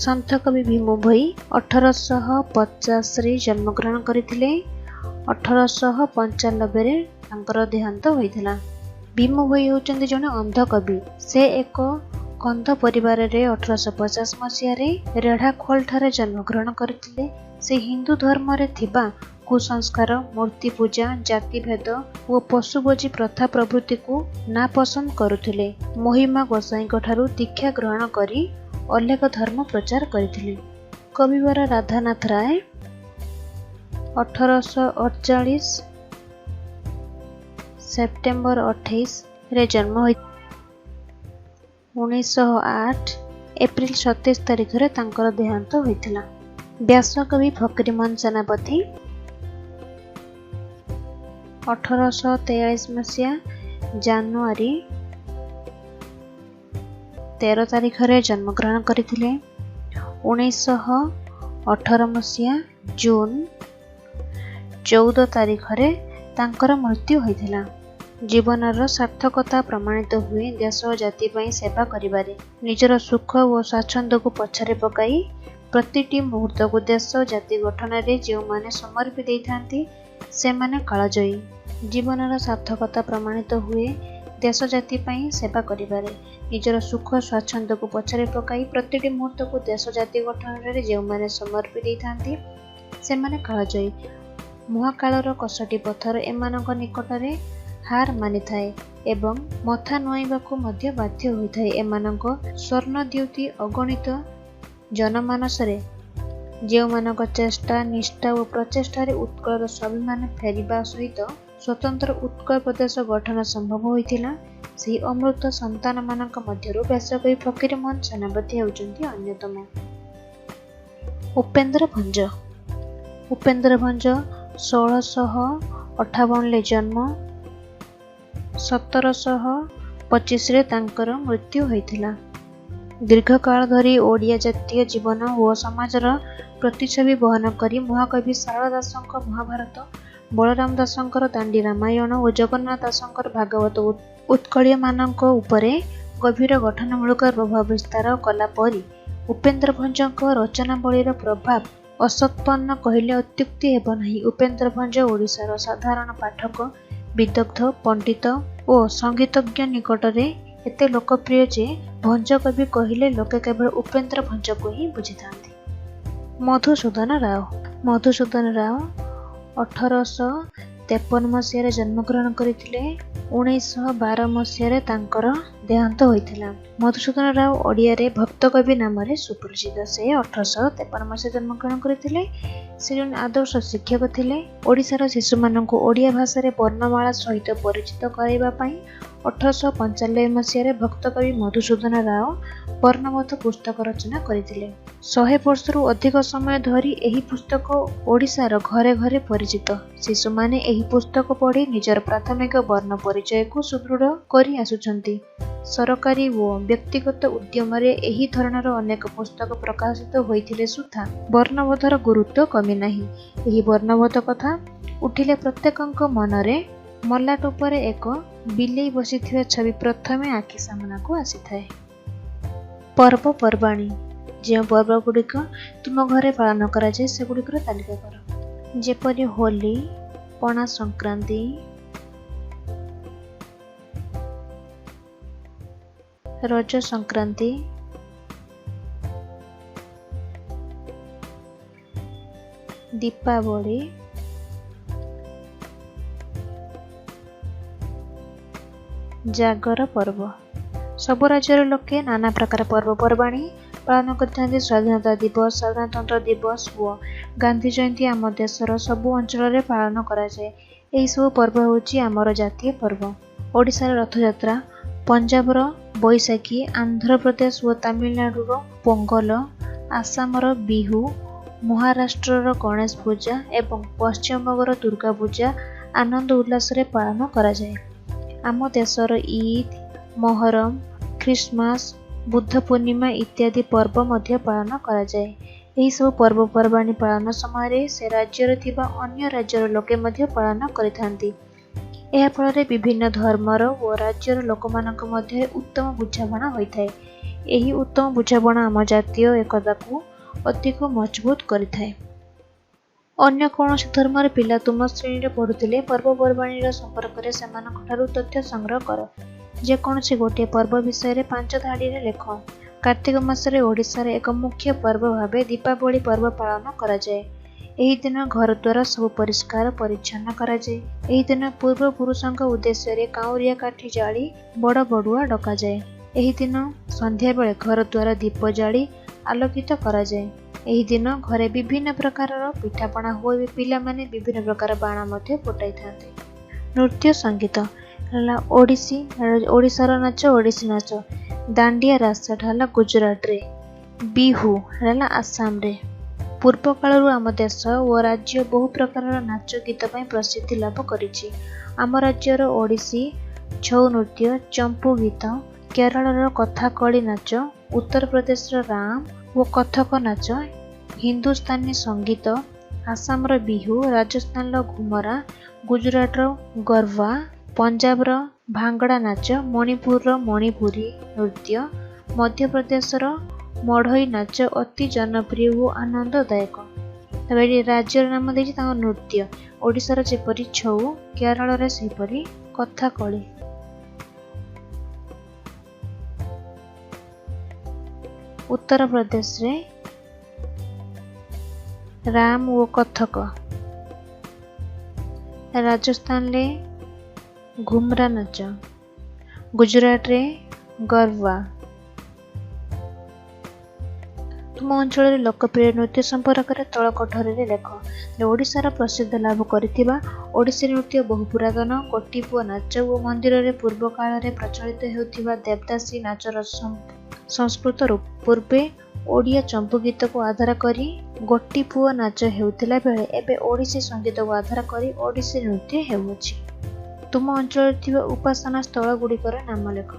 ସନ୍ଥ କବି ଭୀମ ଭୋଇ 1850ରେ ଜନ୍ମଗ୍ରହଣ କରିଥିଲେ। 1895ରେ ତାଙ୍କର ଦେହାନ୍ତ ହୋଇଥିଲା। ଭୀମ ଭୋଇ ହେଉଛନ୍ତି ଜଣେ ଅନ୍ଧ କବି। ସେ ଏକ କନ୍ଧ ପରିବାରରେ 1850 ମସିହାରେ ରେଢ଼ାଖୋଲଠାରେ ଜନ୍ମଗ୍ରହଣ କରିଥିଲେ। ସେ ହିନ୍ଦୁ ଧର୍ମରେ ଥିବା କୁସଂସ୍କାର, ମୂର୍ତ୍ତି ପୂଜା, ଜାତିଭେଦ ଓ ପଶୁବୋଜି ପ୍ରଥା ପ୍ରଭୃତିକୁ ନାପସନ୍ଦ କରୁଥିଲେ। ମହିମା ଗୋସାଇଁଙ୍କଠାରୁ ଦୀକ୍ଷା ଗ୍ରହଣ କରି ଅଲେଖ ଧର୍ମ ପ୍ରଚାର କରିଥିଲେ। କବିବର ରାଧାନାଥ ରାୟ 1848 ସେପ୍ଟେମ୍ବର 28ରେ ଜନ୍ମ ହୋଇ 1908 ଏପ୍ରିଲ 27 ତାରିଖରେ ତାଙ୍କର ଦେହାନ୍ତ ହୋଇଥିଲା। ବ୍ୟାସକବି ଫକୀରମୋହନ ସେନାପତି 1843 ମସିହା ଜାନୁଆରୀ 13 ତାରିଖରେ ଜନ୍ମଗ୍ରହଣ କରିଥିଲେ। 1918 ମସିହା ଜୁନ୍ 14 ତାରିଖରେ ତାଙ୍କର ମୃତ୍ୟୁ ହୋଇଥିଲା। ଜୀବନର ସାର୍ଥକତା ପ୍ରମାଣିତ ହୁଏ ଦେଶ ଓ ଜାତି ପାଇଁ ସେବା କରିବାରେ। ନିଜର ସୁଖ ଓ ସ୍ୱାଚ୍ଛନ୍ଦ୍ୟକୁ ପଛରେ ପକାଇ प्रतिटी मुहूर्त को देश जाति गठन में जो मैंने समर्पी देइथांती सेमाने कालजयी जीवनर सार्थकता प्रमाणित हुए देश जाति पाई सेवा करिबारे निजर सुख स्वाच्छंद को पछरे पकाई प्रतिटी मुहूर्त को देश जाति गठन में जो मैंने समर्पी देइथांती सेमाने कालजयी महाकालर कसटी पत्थर एमानक निकटरे हार मानि थाए एवं मथा नुआइबाकू मध्य बाध्य होइथाए। एमानक स्वर्णद्युति अगणित जनमानसरे जो मानक चेष्टा निष्ठा और प्रचेष्टार उत्कलर स्वाभिमान फेरिबा सहित स्वतंत्र उत्कल प्रदेश गठन संभव होइथिला ସେହି ଅମୃତ ସନ୍ତାନମାନଙ୍କ ମଧ୍ୟରୁ ବ୍ୟାସକବି ଫକୀରମୋହନ ସେନାପତି ହେଉଛନ୍ତି ଅନ୍ୟତମ। ଉପେନ୍ଦ୍ର ଭଞ୍ଜ 1658 ଜନ୍ମ 1725 ତାଙ୍କର ମୃତ୍ୟୁ ହୋଇଥିଲା। ଦୀର୍ଘକାଳ ଧରି ଓଡ଼ିଆ ଜାତୀୟ ଜୀବନ ଓ ସମାଜର ପ୍ରତିଛବି ବହନ କରି ମହାକବି ସାରଳା ଦାସଙ୍କ ମହାଭାରତ, ବଳରାମ ଦାସଙ୍କର ଦାଣ୍ଡି ରାମାୟଣ ଓ ଜଗନ୍ନାଥ ଦାସଙ୍କର ଭାଗବତ ଉତ୍କଳୀୟମାନଙ୍କ ଉପରେ ଗଭୀର ଗଠନମୂଳକ ପ୍ରଭାବ ବିସ୍ତାର କଲା ପରି ଉପେନ୍ଦ୍ର ଭଞ୍ଜଙ୍କ ରଚନାବଳୀର ପ୍ରଭାବ ଅସମ୍ପନ୍ନ କହିଲେ ଅତ୍ୟୁକ୍ତି ହେବ ନାହିଁ। ଉପେନ୍ଦ୍ର ଭଞ୍ଜ ଓଡ଼ିଶାର ସାଧାରଣ ପାଠକ, ବିଦଗ୍ଧ, ପଣ୍ଡିତ ଓ ସଙ୍ଗୀତଜ୍ଞ ନିକଟରେ ଏତେ ଲୋକପ୍ରିୟ ଯେ ଭଞ୍ଜ କବି କହିଲେ ଲୋକେ କେବଳ ଉପେନ୍ଦ୍ର ଭଞ୍ଜକୁ ହିଁ ବୁଝିଥାନ୍ତି। ମଧୁସୂଦନ ରାଓ 1853 ମସିହାରେ ଜନ୍ମଗ୍ରହଣ କରିଥିଲେ। 1912 ମସିହାରେ ତାଙ୍କର ଦେହାନ୍ତ ହୋଇଥିଲା। ମଧୁସୂଦନ ରାଓ ଓଡ଼ିଆରେ ଭକ୍ତକବି ନାମରେ ସୁପରିଚିତ। ସେ 1853 ମସିହାରେ ଜନ୍ମଗ୍ରହଣ କରିଥିଲେ। ସେ ଜଣେ ଆଦର୍ଶ ଶିକ୍ଷକ ଥିଲେ। ଓଡ଼ିଶାର ଶିଶୁମାନଙ୍କୁ ଓଡ଼ିଆ ଭାଷାରେ ବର୍ଣ୍ଣମାଳା ସହିତ ପରିଚିତ କରାଇବା ପାଇଁ 1895 ମସିହାରେ ଭକ୍ତକବି ମଧୁସୂଦନ ରାଓ ବର୍ଣ୍ଣବୋଧ ପୁସ୍ତକ ରଚନା କରିଥିଲେ। 100 ବର୍ଷରୁ ଅଧିକ ସମୟ ଧରି ଏହି ପୁସ୍ତକ ଓଡ଼ିଶାର ଘରେ ଘରେ ପରିଚିତ। ଶିଶୁମାନେ ଏହି ପୁସ୍ତକ ପଢ଼ି ନିଜର ପ୍ରାଥମିକ ବର୍ଣ୍ଣ ପରିଚୟକୁ ସୁଦୃଢ଼ କରି ଆସୁଛନ୍ତି। ସରକାରୀ ଓ ବ୍ୟକ୍ତିଗତ ଉଦ୍ୟମରେ ଏହି ଧରଣର ଅନେକ ପୁସ୍ତକ ପ୍ରକାଶିତ ହୋଇଥିଲେ ସୁଦ୍ଧା ବର୍ଣ୍ଣବୋଧର ଗୁରୁତ୍ୱ କମି ନାହିଁ। ଏହି ବର୍ଣ୍ଣବୋଧ କଥା ଉଠିଲେ ପ୍ରତ୍ୟେକଙ୍କ ମନରେ ମଲାଟ ଉପରେ ଏକ ବିଲେଇ ବସିଥିବା ଛବି ପ୍ରଥମେ ଆଖି ସାମ୍ନାକୁ ଆସିଥାଏ। ପର୍ବପର୍ବାଣୀ ଯେଉଁ ପର୍ବଗୁଡ଼ିକ ତୁମ ଘରେ ପାଳନ କରାଯାଏ ସେଗୁଡ଼ିକର ତାଲିକା କର। ଯେପରି ହୋଲି, ପଣା ସଂକ୍ରାନ୍ତି, ରଜ ସଂକ୍ରାନ୍ତି, ଦୀପାବଳି, ଜାଗର ପର୍ବ। ସବୁ ରାଜ୍ୟର ଲୋକେ ନାନା ପ୍ରକାର ପର୍ବପର୍ବାଣୀ ପାଳନ କରିଥାନ୍ତି। ସ୍ୱାଧୀନତା ଦିବସ, ସାଧାରଣତନ୍ତ୍ର ଦିବସ ଓ ଗାନ୍ଧୀ ଜୟନ୍ତୀ ଆମ ଦେଶର ସବୁ ଅଞ୍ଚଳରେ ପାଳନ କରାଯାଏ। ଏହିସବୁ ପର୍ବ ହେଉଛି ଆମର ଜାତୀୟ ପର୍ବ। ଓଡ଼ିଶାର ରଥଯାତ୍ରା, ପଞ୍ଜାବର ବୈଶାଖୀ, ଆନ୍ଧ୍ରପ୍ରଦେଶ ଓ ତାମିଲନାଡୁର ପୋଙ୍ଗଲ, ଆସାମର ବିହୁ, ମହାରାଷ୍ଟ୍ରର ଗଣେଶ ପୂଜା ଏବଂ ପଶ୍ଚିମବଙ୍ଗର ଦୁର୍ଗା ପୂଜା ଆନନ୍ଦ ଉଲ୍ଲାସରେ ପାଳନ କରାଯାଏ। ଆମ ଦେଶର ଇଦ୍, ମହରମ, ଖ୍ରୀଷ୍ଟମାସ, ବୁଦ୍ଧ ପୂର୍ଣ୍ଣିମା ଇତ୍ୟାଦି ପର୍ବ ମଧ୍ୟ ପାଳନ କରାଯାଏ। ଏହିସବୁ ପର୍ବପର୍ବାଣୀ ପାଳନ ସମୟରେ ସେ ରାଜ୍ୟରେ ଥିବା ଅନ୍ୟ ରାଜ୍ୟର ଲୋକେ ମଧ୍ୟ ପାଳନ କରିଥାନ୍ତି। ଏହା ଫଳରେ ବିଭିନ୍ନ ଧର୍ମର ଓ ରାଜ୍ୟର ଲୋକମାନଙ୍କ ମଧ୍ୟରେ ଉତ୍ତମ ବୁଝାମଣା ହୋଇଥାଏ। ଏହି ଉତ୍ତମ ବୁଝାମଣା ଆମ ଜାତୀୟ ଏକତାକୁ ଅଧିକ ମଜବୁତ କରିଥାଏ। ଅନ୍ୟ କୌଣସି ଧର୍ମର ପିଲା ତୁମ ଶ୍ରେଣୀରେ ପଢ଼ୁଥିଲେ ପର୍ବପର୍ବାଣୀର ସମ୍ପର୍କରେ ସେମାନଙ୍କଠାରୁ ତଥ୍ୟ ସଂଗ୍ରହ କର। ଯେକୌଣସି ଗୋଟିଏ ପର୍ବ ବିଷୟରେ 5 ଧାଡ଼ିରେ ଲେଖ। କାର୍ତ୍ତିକ ମାସରେ ଓଡ଼ିଶାରେ ଏକ ମୁଖ୍ୟ ପର୍ବ ଭାବେ ଦୀପାବଳି ପର୍ବ ପାଳନ କରାଯାଏ। ଏହି ଦିନ ଘରଦ୍ୱାର ସବୁ ପରିଷ୍କାର ପରିଚ୍ଛନ୍ନ କରାଯାଏ। ଏହି ଦିନ ପୂର୍ବପୁରୁଷଙ୍କ ଉଦ୍ଦେଶ୍ୟରେ କାଉଁରିଆ କାଠି ଜାଳି ବଡ଼ ବଡ଼ୁଆ ଡକାଯାଏ। ଏହି ଦିନ ସନ୍ଧ୍ୟାବେଳେ ଘରଦ୍ୱାର ଦୀପ ଜାଳି ଆଲୋକିତ କରାଯାଏ। ଏହି ଦିନ ଘରେ ବିଭିନ୍ନ ପ୍ରକାରର ପିଠାପଣା ହୁଏ। ପିଲାମାନେ ବିଭିନ୍ନ ପ୍ରକାର ବାଣ ମଧ୍ୟ ଫୁଟାଇଥାନ୍ତି। ନୃତ୍ୟ ସଙ୍ଗୀତ ହେଲା ଓଡ଼ିଶୀ, ଓଡ଼ିଶାର ନାଚ ଓଡ଼ିଶୀ ନାଚ। ଦାଣ୍ଡିଆ ରାସଟା ହେଲା ଗୁଜୁରାଟରେ। ବିହୁ ହେଲା ଆସାମରେ। ପୂର୍ବ କାଳରୁ ଆମ ଦେଶ ଓ ରାଜ୍ୟ ବହୁ ପ୍ରକାରର ନାଚ ଗୀତ ପାଇଁ ପ୍ରସିଦ୍ଧି ଲାଭ କରିଛି। ଆମ ରାଜ୍ୟର ଓଡ଼ିଶୀ, ଛଉ ନୃତ୍ୟ, ଚମ୍ପୁ ଗୀତ, କେରଳର କଥାକଳି ନାଚ, ଉତ୍ତରପ୍ରଦେଶର ରାମ ଓ କଥକ ନାଚ, ହିନ୍ଦୁସ୍ତାନୀ ସଙ୍ଗୀତ, ଆସାମର ବିହୁ, ରାଜସ୍ଥାନର ଘୁମରା, ଗୁଜୁରାଟର ଗରବା, ପଞ୍ଜାବର ଭାଙ୍ଗଡ଼ା ନାଚ, ମଣିପୁରର ମଣିପୁରୀ ନୃତ୍ୟ, ମଧ୍ୟପ୍ରଦେଶର मढ़ई नाच अति जनप्रिय और आनंददायक। राज्यर नाम देछि तांको नृत्य। ओडिशार जेपरि छौ, केरल रे सेपरि कथकली। उत्तर प्रदेश रे राम और कथक। राजस्थान रे घुमरा नाच। गुजरात रे गरबा। तुम अंचल लोकप्रिय नृत्य संपर्क में तल कठोर लेख। ओडिशार प्रसिद्ध लाभ करथिबा ओडिसी नृत्य बहु पुरातन। कोटिपुआ नाच और मंदिर रे पूर्व काल रे प्रचलित हेउथिबा देवदासी नाचर संस्कृत रूप। पूर्वे ओडिया चंपू गीत को आधार करी गोटिपुआ नाच हेउथिला बेले एबे ओडिसी संगीत को आधार करी ओडिसी नृत्य हेउछि। तुम अंचल थिबा उपासना स्थल गुड़िकर नाम लेख।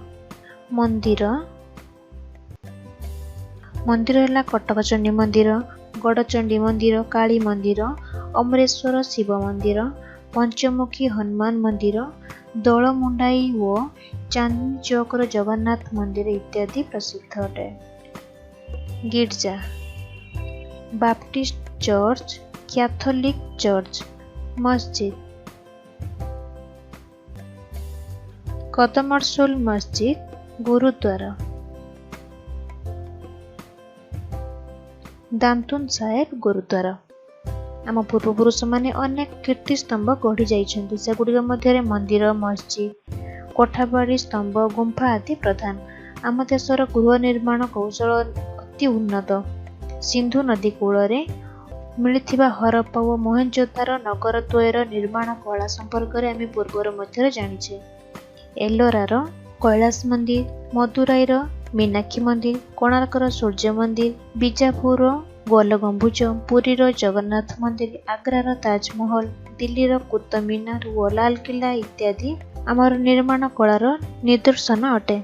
मंदिर मंदिर है कटकचंडी मंदिर, गड़चंडी मंदिर, काली मंदिर, अमरेश्वर शिव मंदिर, पंचमुखी हनुमान मंदिर, दलमुंडाई और चांदनी चौकर जगन्नाथ मंदिर इत्यादि प्रसिद्ध अटे। गिरजा बाप्टिस्ट चर्च, कैथोलिक चर्च, मस्जिद कदमरसोल मस्जिद, गुरुद्वारा दांतुन साहेब गुरुद्वारा। आम पूर्वपुरुष माने अनेक कीर्ति स्तंभ गढ़ी जाइछन्ति। सेगुड़िक मध्य मंदिर, मस्जिद, कोठाबाड़ी स्तंभ, गुंफा आदि प्रधान। आम देशर गृह निर्माण कौशल अति उन्नत। सिंधु नदी कूल रे मिलिथिबा हरप्पा और मोहेंजोदारो नगर द्वयर निर्माण कला संपर्क में आम पूर्वर मध्य जानिछे। एलोरार कैलाश मंदिर, मदुराईर मीनाक्षी मंदिर, कोणार्कर सूर्य मंदिर, बीजापुर गोल गंबुज, पुरीर जगन्नाथ मंदिर, आग्रार ताजमहल, दिल्लीर कुतुब मीनार और लाल किला इत्यादि आमर निर्माण कलार निदर्शन अटे।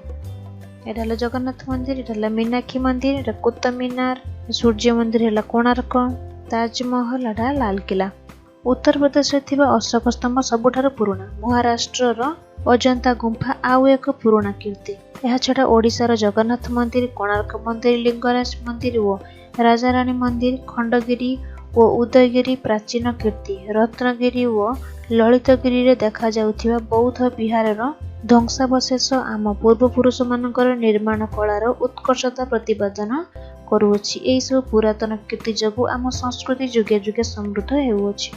एटा जगन्नाथ मंदिर, एटा मीनाक्षी मंदिर, एटा कुतुब मीनार, सूर्य मंदिर है कोणार्क, ताजमहल एटा लाल किला। उत्तर प्रदेश में अशोक स्तंभ सबुठार पुराना। महाराष्ट्र अजंता गुंफा आउ एक पुराना कीर्ति। यह छड़ा ओडिशार जगन्नाथ मंदिर, कोणार्क मंदिर, लिंगराज मंदिर और राजाराणी मंदिर, खंडगिरी और उदयगिरी प्राचीन कीर्ति। रत्नगिरी और ललितगिरी रे देखा जाउथिबा बौद्ध विहार ध्वंसावशेष आम पूर्वपुरुष मानकर निर्माण कलार उत्कर्षता प्रतिपादन करुअछि। एही सब पुरातन कीर्ति जगु आम संस्कृति जुगे जुगे समृद्ध हेउअछि।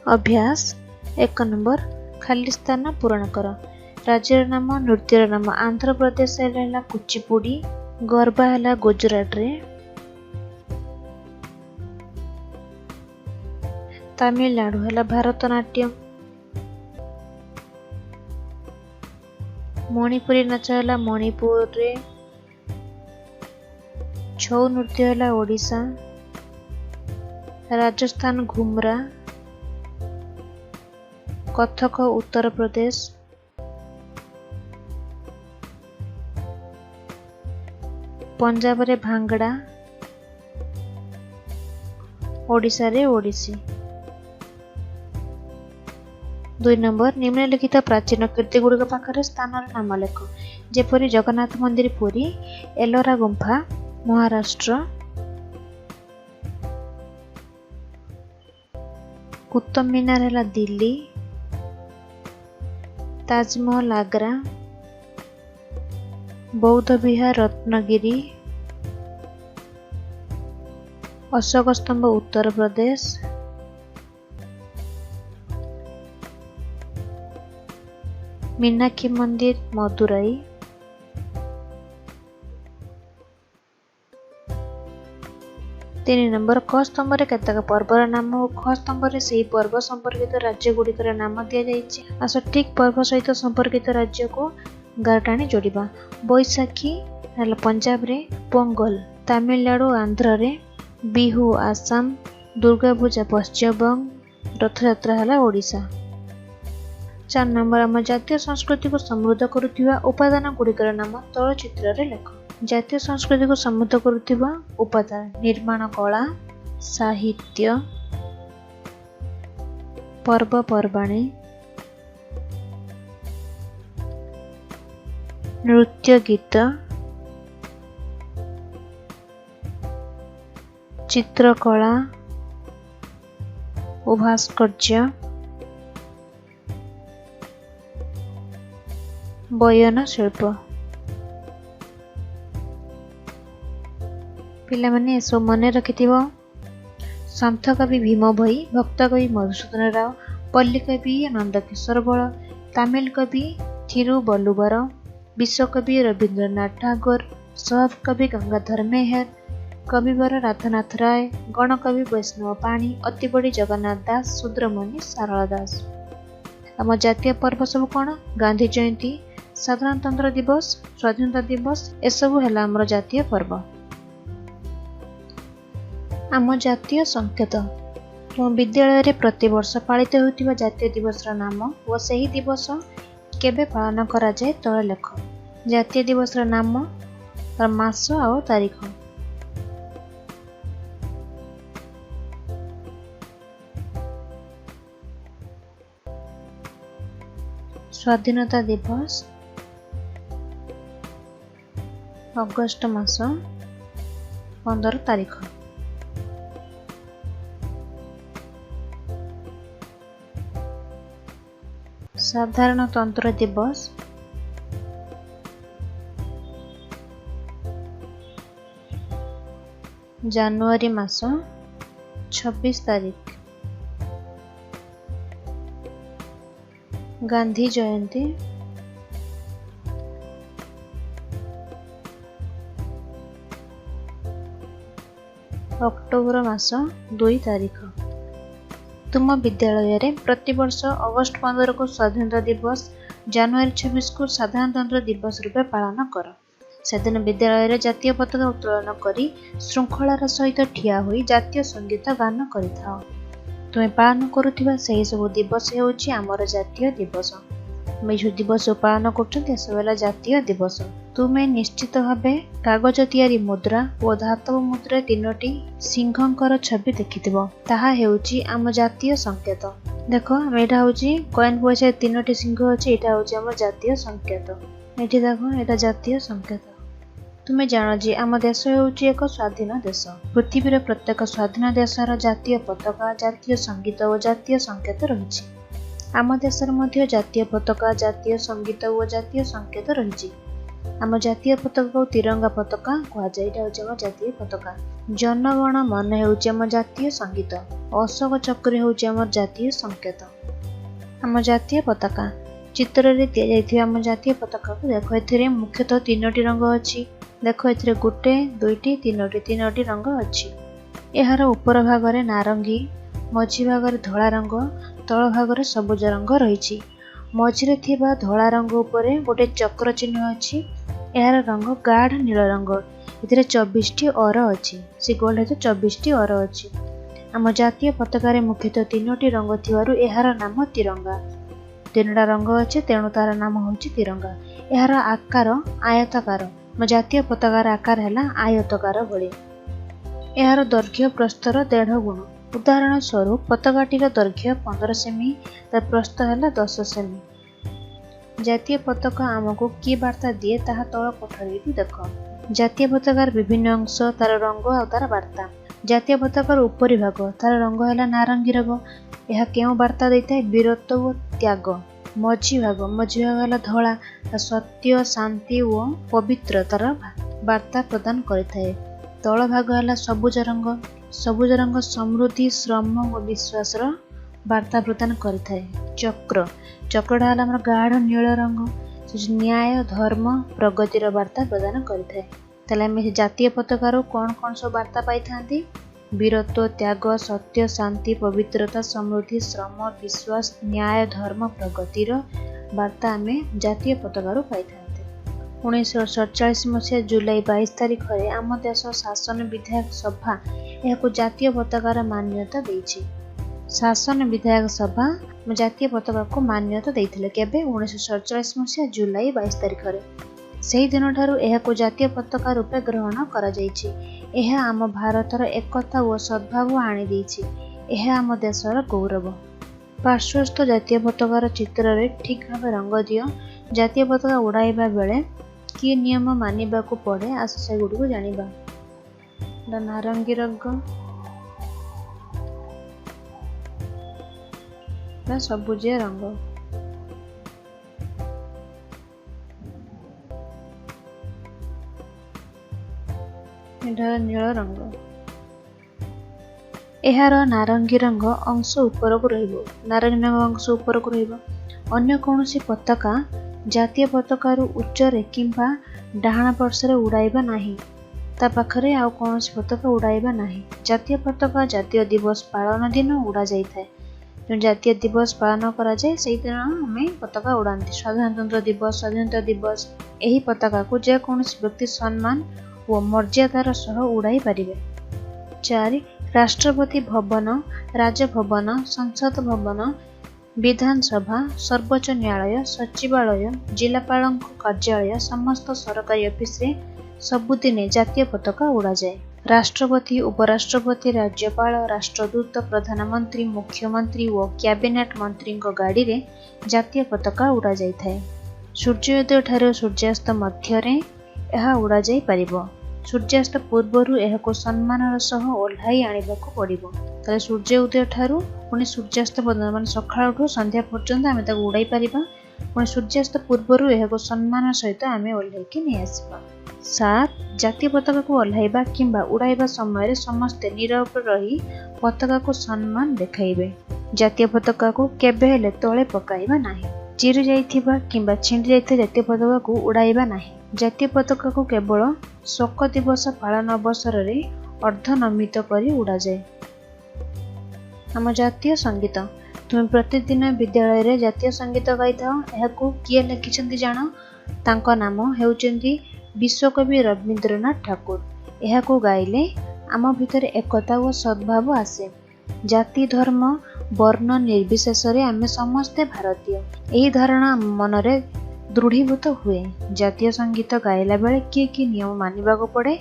अभ्यास 1 नंबर खाली स्थान पूरण कर। राज्यर नाम, नृत्यर नाम। आंध्र प्रदेश है कुचिपुड़ी, गरबा है गुजरात रे, तमिलनाडु है भारतनाट्यम, मणिपुरी नाच है मणिपुर रे, छौ नृत्य है ओडिशा, राजस्थान घुमरा, कथक उत्तर प्रदेश, पंजाब रे भांगड़ा, ओडिशा रे ओडिसी। 2 नंबर निम्नलिखित प्राचीन कीर्ति गुड़िक पाखरे स्थान नाम लेख। जेपरि जगन्नाथ मंदिर पुरी, एलोरा गुंफा महाराष्ट्र, कुतुब मीनार है दिल्ली, ताजमहल आग्रा, बौद्ध विहार रत्नगिरी, अशोक स्तंभ उत्तर प्रदेश, मीनाक्षी मंदिर मदुराई, तीन नंबर ख स्तंभ रे केतक पर्वर नाम और ख स्तंभ रे सेही पर्व संपर्कित राज्य गुड़िकर नाम दिया जाइछि। आ सठिक पर्व सहित संपर्कित राज्य को गारटाणी जोड़िबा। बैसाखी है पंजाब रे, पोंगल तमिलनाडु आंध्र रे, बिहू आसाम, दुर्गा पूजा पश्चिम बंग, रथ यात्रा है ओडिशा। 4 नंबर आम जातीय संस्कृति को समृद्ध करुथिबा उपादान गुड़िकर नाम तल चित्र रे लेख। जातीय संस्कृति को समृद्ध करुथिबा उपादान निर्माण कला, साहित्य, पर्वपर्वाणी, नृत्य गीत, ଚିତ୍ରକଳା ଓ ଭାସ୍କର୍ଯ୍ୟ, ବୟନ ଶିଳ୍ପ। ପିଲାମାନେ ଏସବୁ ମନେ ରଖିଥିବ। ସନ୍ଥ କବି ଭୀମ ଭୋଇ, ଭକ୍ତ କବି ମଧୁସୂଦନ ରାଓ, ପଲ୍ଲୀ କବି ନନ୍ଦକିଶୋର ବଳ, ତାମିଲ କବି ଥିରୁବଲ୍ଲୁବର, ବିଶ୍ୱକବି ରବୀନ୍ଦ୍ରନାଥ ଟାଗୋର, ସହବ କବି ଗଙ୍ଗାଧର ମେହେର, କବିବର ରାଧାନାଥ ରାୟ, ଗଣକବି ବୈଷ୍ଣବ ପାଣି, ଅତିବଡ଼ି ଜଗନ୍ନାଥ ଦାସ, ଶୂଦ୍ରମୁନି ସାରଳା ଦାସ। ଆମ ଜାତୀୟ ପର୍ବ ସବୁ କ'ଣ? ଗାନ୍ଧୀ ଜୟନ୍ତୀ, ସାଧାରଣତନ୍ତ୍ର ଦିବସ, ସ୍ୱାଧୀନତା ଦିବସ, ଏସବୁ ହେଲା ଆମର ଜାତୀୟ ପର୍ବ। ଆମ ଜାତୀୟ ସଂକେତ। ତୁମ ବିଦ୍ୟାଳୟରେ ପ୍ରତିବର୍ଷ ପାଳିତ ହେଉଥିବା ଜାତୀୟ ଦିବସର ନାମ ଓ ସେହି ଦିବସ କେବେ ପାଳନ କରାଯାଏ ତଳେ ଲେଖ। ଜାତୀୟ ଦିବସର ନାମ, ମାସ ଆଉ ତାରିଖ। ସ୍ୱାଧୀନତା ଦିବସ ଅଗଷ୍ଟ ମାସ 15 ତାରିଖ। ସାଧାରଣତନ୍ତ୍ର ଦିବସ ଜାନୁଆରୀ ମାସ 26 ତାରିଖ। ଗାନ୍ଧୀ ଜୟନ୍ତୀ ଅକ୍ଟୋବର ମାସ 2 ତାରିଖ। ତୁମ ବିଦ୍ୟାଳୟରେ ପ୍ରତିବର୍ଷ ଅଗଷ୍ଟ 15କୁ ସ୍ୱାଧୀନତା ଦିବସ, ଜାନୁଆରୀ 26କୁ ସାଧାରଣତନ୍ତ୍ର ଦିବସ ରୂପେ ପାଳନ କର। ସେଦିନ ବିଦ୍ୟାଳୟରେ ଜାତୀୟ ପତାକା ଉତ୍ତୋଳନ କରି ଶୃଙ୍ଖଳାର ସହିତ ଠିଆ ହୋଇ ଜାତୀୟ ସଙ୍ଗୀତ ଗାନ କରିଥାଅ। ତୁମେ ପାଳନ କରୁଥିବା ସେହି ସବୁ ଦିବସ ହେଉଛି ଆମର ଜାତୀୟ ଦିବସ। ଆମେ ଯେଉଁ ଦିବସ ପାଳନ କରୁଛନ୍ତି ଏସବୁ ହେଲା ଜାତୀୟ ଦିବସ। ତୁମେ ନିଶ୍ଚିତ ଭାବେ କାଗଜ ତିଆରି ମୁଦ୍ରା ଓ ଧାତବ ମୁଦ୍ରା 3ଟି ସିଂହଙ୍କର ଛବି ଦେଖିଥିବ। ତାହା ହେଉଛି ଆମ ଜାତୀୟ ସଂକେତ। ଦେଖ, ଏଇଟା ହେଉଛି କଏନ୍ ପଇସାରେ 3ଟି ସିଂହ ଅଛି। ଏଇଟା ହେଉଛି ଆମ ଜାତୀୟ ସଂକେତ। ଏଠି ଦେଖ, ଏଇଟା ଜାତୀୟ ସଂକେତ। ତୁମେ ଜାଣ ଯେ ଆମ ଦେଶ ହେଉଛି ଏକ ସ୍ୱାଧୀନ ଦେଶ। ପୃଥିବୀର ପ୍ରତ୍ୟେକ ସ୍ୱାଧୀନ ଦେଶର ଜାତୀୟ ପତାକା, ଜାତୀୟ ସଙ୍ଗୀତ ଓ ଜାତୀୟ ସଂକେତ ରହିଛି। ଆମ ଦେଶର ମଧ୍ୟ ଜାତୀୟ ପତାକା, ଜାତୀୟ ସଙ୍ଗୀତ ଓ ଜାତୀୟ ସଂକେତ ରହିଛି। ଆମ ଜାତୀୟ ପତାକାକୁ ତିରଙ୍ଗା ପତାକା କୁହାଯାଏ। ଏଇଟା ହେଉଛି ଆମ ଜାତୀୟ ପତାକା। ଜନଗଣ ମନ ହେଉଛି ଆମ ଜାତୀୟ ସଙ୍ଗୀତ। ଅଶୋକ ଚକ୍ର ହେଉଛି ଆମର ଜାତୀୟ ସଂକେତ। ଆମ ଜାତୀୟ ପତାକା ଚିତ୍ରରେ ଦିଆଯାଇଥିବା ଆମ ଜାତୀୟ ପତାକାକୁ ଦେଖ। ଏଥିରେ ମୁଖ୍ୟତଃ 3ଟି ରଙ୍ଗ ଅଛି। ଦେଖ, ଏଥିରେ 1, 2, 3ଟି ରଙ୍ଗ ଅଛି। ଏହାର ଉପର ଭାଗରେ ନାରଙ୍ଗୀ, ମଝି ଭାଗରେ ଧଳା ରଙ୍ଗ, ତଳ ଭାଗରେ ସବୁଜ ରଙ୍ଗ ରହିଛି। ମଝିରେ ଥିବା ଧଳା ରଙ୍ଗ ଉପରେ ଗୋଟେ ଚକ୍ର ଚିହ୍ନ ଅଛି। ଏହାର ରଙ୍ଗ ଗାଢ଼ ନୀଳ ରଙ୍ଗ। ଏଥିରେ 24ଟି ଅର ଅଛି। ସେ ଗୋଲ ହେତୁ 24ଟି ଅର ଅଛି। ଆମ ଜାତୀୟ ପତାକାରେ ମୁଖ୍ୟତଃ 3ଟି ରଙ୍ଗ ଥିବାରୁ ଏହାର ନାମ ତିରଙ୍ଗା। 3ଟା ରଙ୍ଗ ଅଛି, ତେଣୁ ତାର ନାମ ହେଉଛି ତିରଙ୍ଗା। ଏହାର ଆକାର ଆୟତାକାର। ଆମ ଜାତୀୟ ପତାକାର ଆକାର ହେଲା ଆୟତକାର ଭଳି। ଏହାର ଦୈର୍ଘ୍ୟ ପ୍ରସ୍ତର 1.5 ଗୁଣ। ଉଦାହରଣ ସ୍ୱରୂପ, ପତାକାଟିର ଦୈର୍ଘ୍ୟ 15 ସେମି, ତାର ପ୍ରସ୍ତ ହେଲା 10 ସେମି। ଜାତୀୟ ପତାକା ଆମକୁ କି ବାର୍ତ୍ତା ଦିଏ ତାହା ତଳ କୋଠରୀରୁ ଦେଖ। ଜାତୀୟ ପତାକାର ବିଭିନ୍ନ ଅଂଶ, ତାର ରଙ୍ଗ ଆଉ ତାର ବାର୍ତ୍ତା। ଜାତୀୟ ପତାକାର ଉପରି ଭାଗ, ତାର ରଙ୍ଗ ହେଲା ନାରଙ୍ଗୀ ରଙ୍ଗ। ଏହା କେଉଁ ବାର୍ତ୍ତା ଦେଇଥାଏ? ବୀରତ୍ୱ ଓ ତ୍ୟାଗ। ମଝି ଭାଗ ହେଲା ଧଳା, ସତ୍ୟ, ଶାନ୍ତି ଓ ପବିତ୍ରତାର ବାର୍ତ୍ତା ପ୍ରଦାନ କରିଥାଏ। ତଳ ଭାଗ ହେଲା ସବୁଜ ରଙ୍ଗ। ସବୁଜ ରଙ୍ଗ ସମୃଦ୍ଧି, ଶ୍ରମ ଓ ବିଶ୍ୱାସର ବାର୍ତ୍ତା ପ୍ରଦାନ କରିଥାଏ। ଚକ୍ରଟା ହେଲା ଆମର ଗାଢ଼ ନୀଳ ରଙ୍ଗ। ନ୍ୟାୟ, ଧର୍ମ, ପ୍ରଗତିର ବାର୍ତ୍ତା ପ୍ରଦାନ କରିଥାଏ। ତାହେଲେ ଆମେ ଜାତୀୟ ପତାକାରୁ କ'ଣ ସବୁ ବାର୍ତ୍ତା ପାଇଥାନ୍ତି? ବୀରତ୍ୱ, ତ୍ୟାଗ, ସତ୍ୟ, ଶାନ୍ତି, ପବିତ୍ରତା, ସମୃଦ୍ଧି, ଶ୍ରମ, ବିଶ୍ୱାସ, ନ୍ୟାୟ, ଧର୍ମ, ପ୍ରଗତିର ବାର୍ତ୍ତା ଆମେ ଜାତୀୟ ପତାକାରୁ ପାଇଥାନ୍ତି। 1947 ମସିହା ଜୁଲାଇ 22 ତାରିଖରେ ଆମ ଦେଶ ଶାସନ ବିଧାୟକ ସଭା ଏହାକୁ ଜାତୀୟ ପତାକାର ମାନ୍ୟତା ଦେଇଛି। ଶାସନ ବିଧାୟକ ସଭା ଜାତୀୟ ପତାକାକୁ ମାନ୍ୟତା ଦେଇଥିଲେ। କେବେ? 1947 ମସିହା ଜୁଲାଇ 22 ତାରିଖରେ। ସେହି ଦିନଠାରୁ ଏହାକୁ ଜାତୀୟ ପତାକା ରୂପେ ଗ୍ରହଣ କରାଯାଇଛି। ଏହା ଆମ ଭାରତର ଏକତା ଓ ସଦ୍ଭାବ ଆଣିଦେଇଛି। ଏହା ଆମ ଦେଶର ଗୌରବ। ପାର୍ଶ୍ୱସ୍ଥ ଜାତୀୟ ପତାକାର ଚିତ୍ରରେ ଠିକ୍ ଭାବେ ରଙ୍ଗ ଦିଅ। ଜାତୀୟ ପତାକା ଉଡ଼ାଇବା ବେଳେ କି ନିୟମ ମାନିବାକୁ ପଡ଼େ, ଆସ ସେଗୁଡ଼ିକୁ ଜାଣିବା। ନାରଙ୍ଗୀ ରଙ୍ଗ ବା ସବୁଜିଆ ରଙ୍ଗ। ଏଠାର ନୀଳ ରଙ୍ଗ। ଏହାର ନାରଙ୍ଗୀ ରଙ୍ଗ ଅଂଶ ଉପରକୁ ରହିବ। ନାରଙ୍ଗୀ ରଙ୍ଗ ଅଂଶ ଉପରକୁ ରହିବ। ଅନ୍ୟ କୌଣସି ପତାକା ଜାତୀୟ ପତାକାରୁ ଉଚ୍ଚରେ କିମ୍ବା ଡାହାଣ ପାର୍ଶ୍ୱରେ ଉଡ଼ାଇବା ନାହିଁ। ତା ପାଖରେ ଆଉ କୌଣସି ପତାକା ଉଡ଼ାଇବା ନାହିଁ। ଜାତୀୟ ପତାକା ଜାତୀୟ ଦିବସ ପାଳନ ଦିନ ଉଡ଼ାଯାଇଥାଏ। ଯେଉଁ ଜାତୀୟ ଦିବସ ପାଳନ କରାଯାଏ ସେଇଦିନ ଆମେ ପତାକା ଉଡ଼ାନ୍ତି। ସାଧାରଣତନ୍ତ୍ର ଦିବସ, ସ୍ୱାଧୀନତା ଦିବସ, ଏହି ପତାକାକୁ ଯେକୌଣସି ବ୍ୟକ୍ତି ସମ୍ମାନ ଓ ମର୍ଯ୍ୟାଦାର ସହ ଉଡ଼ାଇ ପାରିବେ। 4. ରାଷ୍ଟ୍ରପତି ଭବନ, ରାଜଭବନ, ସଂସଦ ଭବନ, ବିଧାନସଭା, ସର୍ବୋଚ୍ଚ ନ୍ୟାୟାଳୟ, ସଚିବାଳୟ, ଜିଲ୍ଲାପାଳଙ୍କ କାର୍ଯ୍ୟାଳୟ, ସମସ୍ତ ସରକାରୀ ଅଫିସରେ ସବୁଦିନେ ଜାତୀୟ ପତାକା ଉଡ଼ାଯାଏ। ରାଷ୍ଟ୍ରପତି, ଉପରାଷ୍ଟ୍ରପତି, ରାଜ୍ୟପାଳ, ରାଷ୍ଟ୍ରଦୂତ, ପ୍ରଧାନମନ୍ତ୍ରୀ, ମୁଖ୍ୟମନ୍ତ୍ରୀ ଓ କ୍ୟାବିନେଟ ମନ୍ତ୍ରୀଙ୍କ ଗାଡ଼ିରେ ଜାତୀୟ ପତାକା ଉଡ଼ାଯାଇଥାଏ। ସୂର୍ଯ୍ୟୋଦୟ ଠାରୁ ସୂର୍ଯ୍ୟାସ୍ତ ମଧ୍ୟରେ ଏହା ଉଡ଼ାଯାଇ ପାରିବ। ସୂର୍ଯ୍ୟାସ୍ତ ପୂର୍ବରୁ ଏହାକୁ ସମ୍ମାନର ସହ ଓହ୍ଲାଇ ଆଣିବାକୁ ପଡ଼ିବ। ତାହେଲେ ସୂର୍ଯ୍ୟ ଉଦୟ ଠାରୁ ପୁଣି ସୂର୍ଯ୍ୟାସ୍ତ ପର୍ଯ୍ୟନ୍ତ ମାନେ ସକାଳଠୁ ସନ୍ଧ୍ୟା ପର୍ଯ୍ୟନ୍ତ ଆମେ ତାକୁ ଉଡ଼ାଇ ପାରିବା। ପୁଣି ସୂର୍ଯ୍ୟାସ୍ତ ପୂର୍ବରୁ ଏହାକୁ ସମ୍ମାନ ସହିତ ଆମେ ଓହ୍ଲାଇକି ନେଇଆସିବା। 7. ଜାତୀୟ ପତାକାକୁ ଓହ୍ଲାଇବା କିମ୍ବା ଉଡ଼ାଇବା ସମୟରେ ସମସ୍ତେ ନୀରବ ରହି ପତାକାକୁ ସମ୍ମାନ ଦେଖାଇବେ। ଜାତୀୟ ପତାକାକୁ କେବେ ହେଲେ ତଳେ ପକାଇବା ନାହିଁ। ଚିରି ଯାଇଥିବା କିମ୍ବା ଛିଣ୍ଡି ଯାଇଥିବା ଜାତୀୟ ପତାକାକୁ ଉଡ଼ାଇବା ନାହିଁ। ଜାତୀୟ ପତାକାକୁ କେବଳ ଶୋକ ଦିବସ ପାଳନ ଅବସରରେ ଅର୍ଦ୍ଧନମିତ କରି ଉଡ଼ାଯାଏ। ଆମ ଜାତୀୟ ସଙ୍ଗୀତ। ତୁମେ ପ୍ରତିଦିନ ବିଦ୍ୟାଳୟରେ ଜାତୀୟ ସଙ୍ଗୀତ ଗାଇଥାଅ। ଏହାକୁ କିଏ ଲେଖିଛନ୍ତି ଜାଣ? ତାଙ୍କ ନାମ ହେଉଛନ୍ତି ବିଶ୍ୱକବି ରବୀନ୍ଦ୍ରନାଥ ଠାକୁର। ଏହାକୁ ଗାଇଲେ ଆମ ଭିତରେ ଏକତା ଓ ସଦ୍ଭାବ ଆସେ। ଜାତି, ଧର୍ମ, ବର୍ଣ୍ଣ ନିର୍ବିଶେଷରେ ଆମେ ସମସ୍ତେ ଭାରତୀୟ, ଏହି ଧାରଣା ଆମ ମନରେ ଦୃଢ଼ୀଭୂତ ହୁଏ। ଜାତୀୟ ସଙ୍ଗୀତ ଗାଇଲା ବେଳେ କି କି ନିୟମ ମାନିବାକୁ ପଡ଼େ,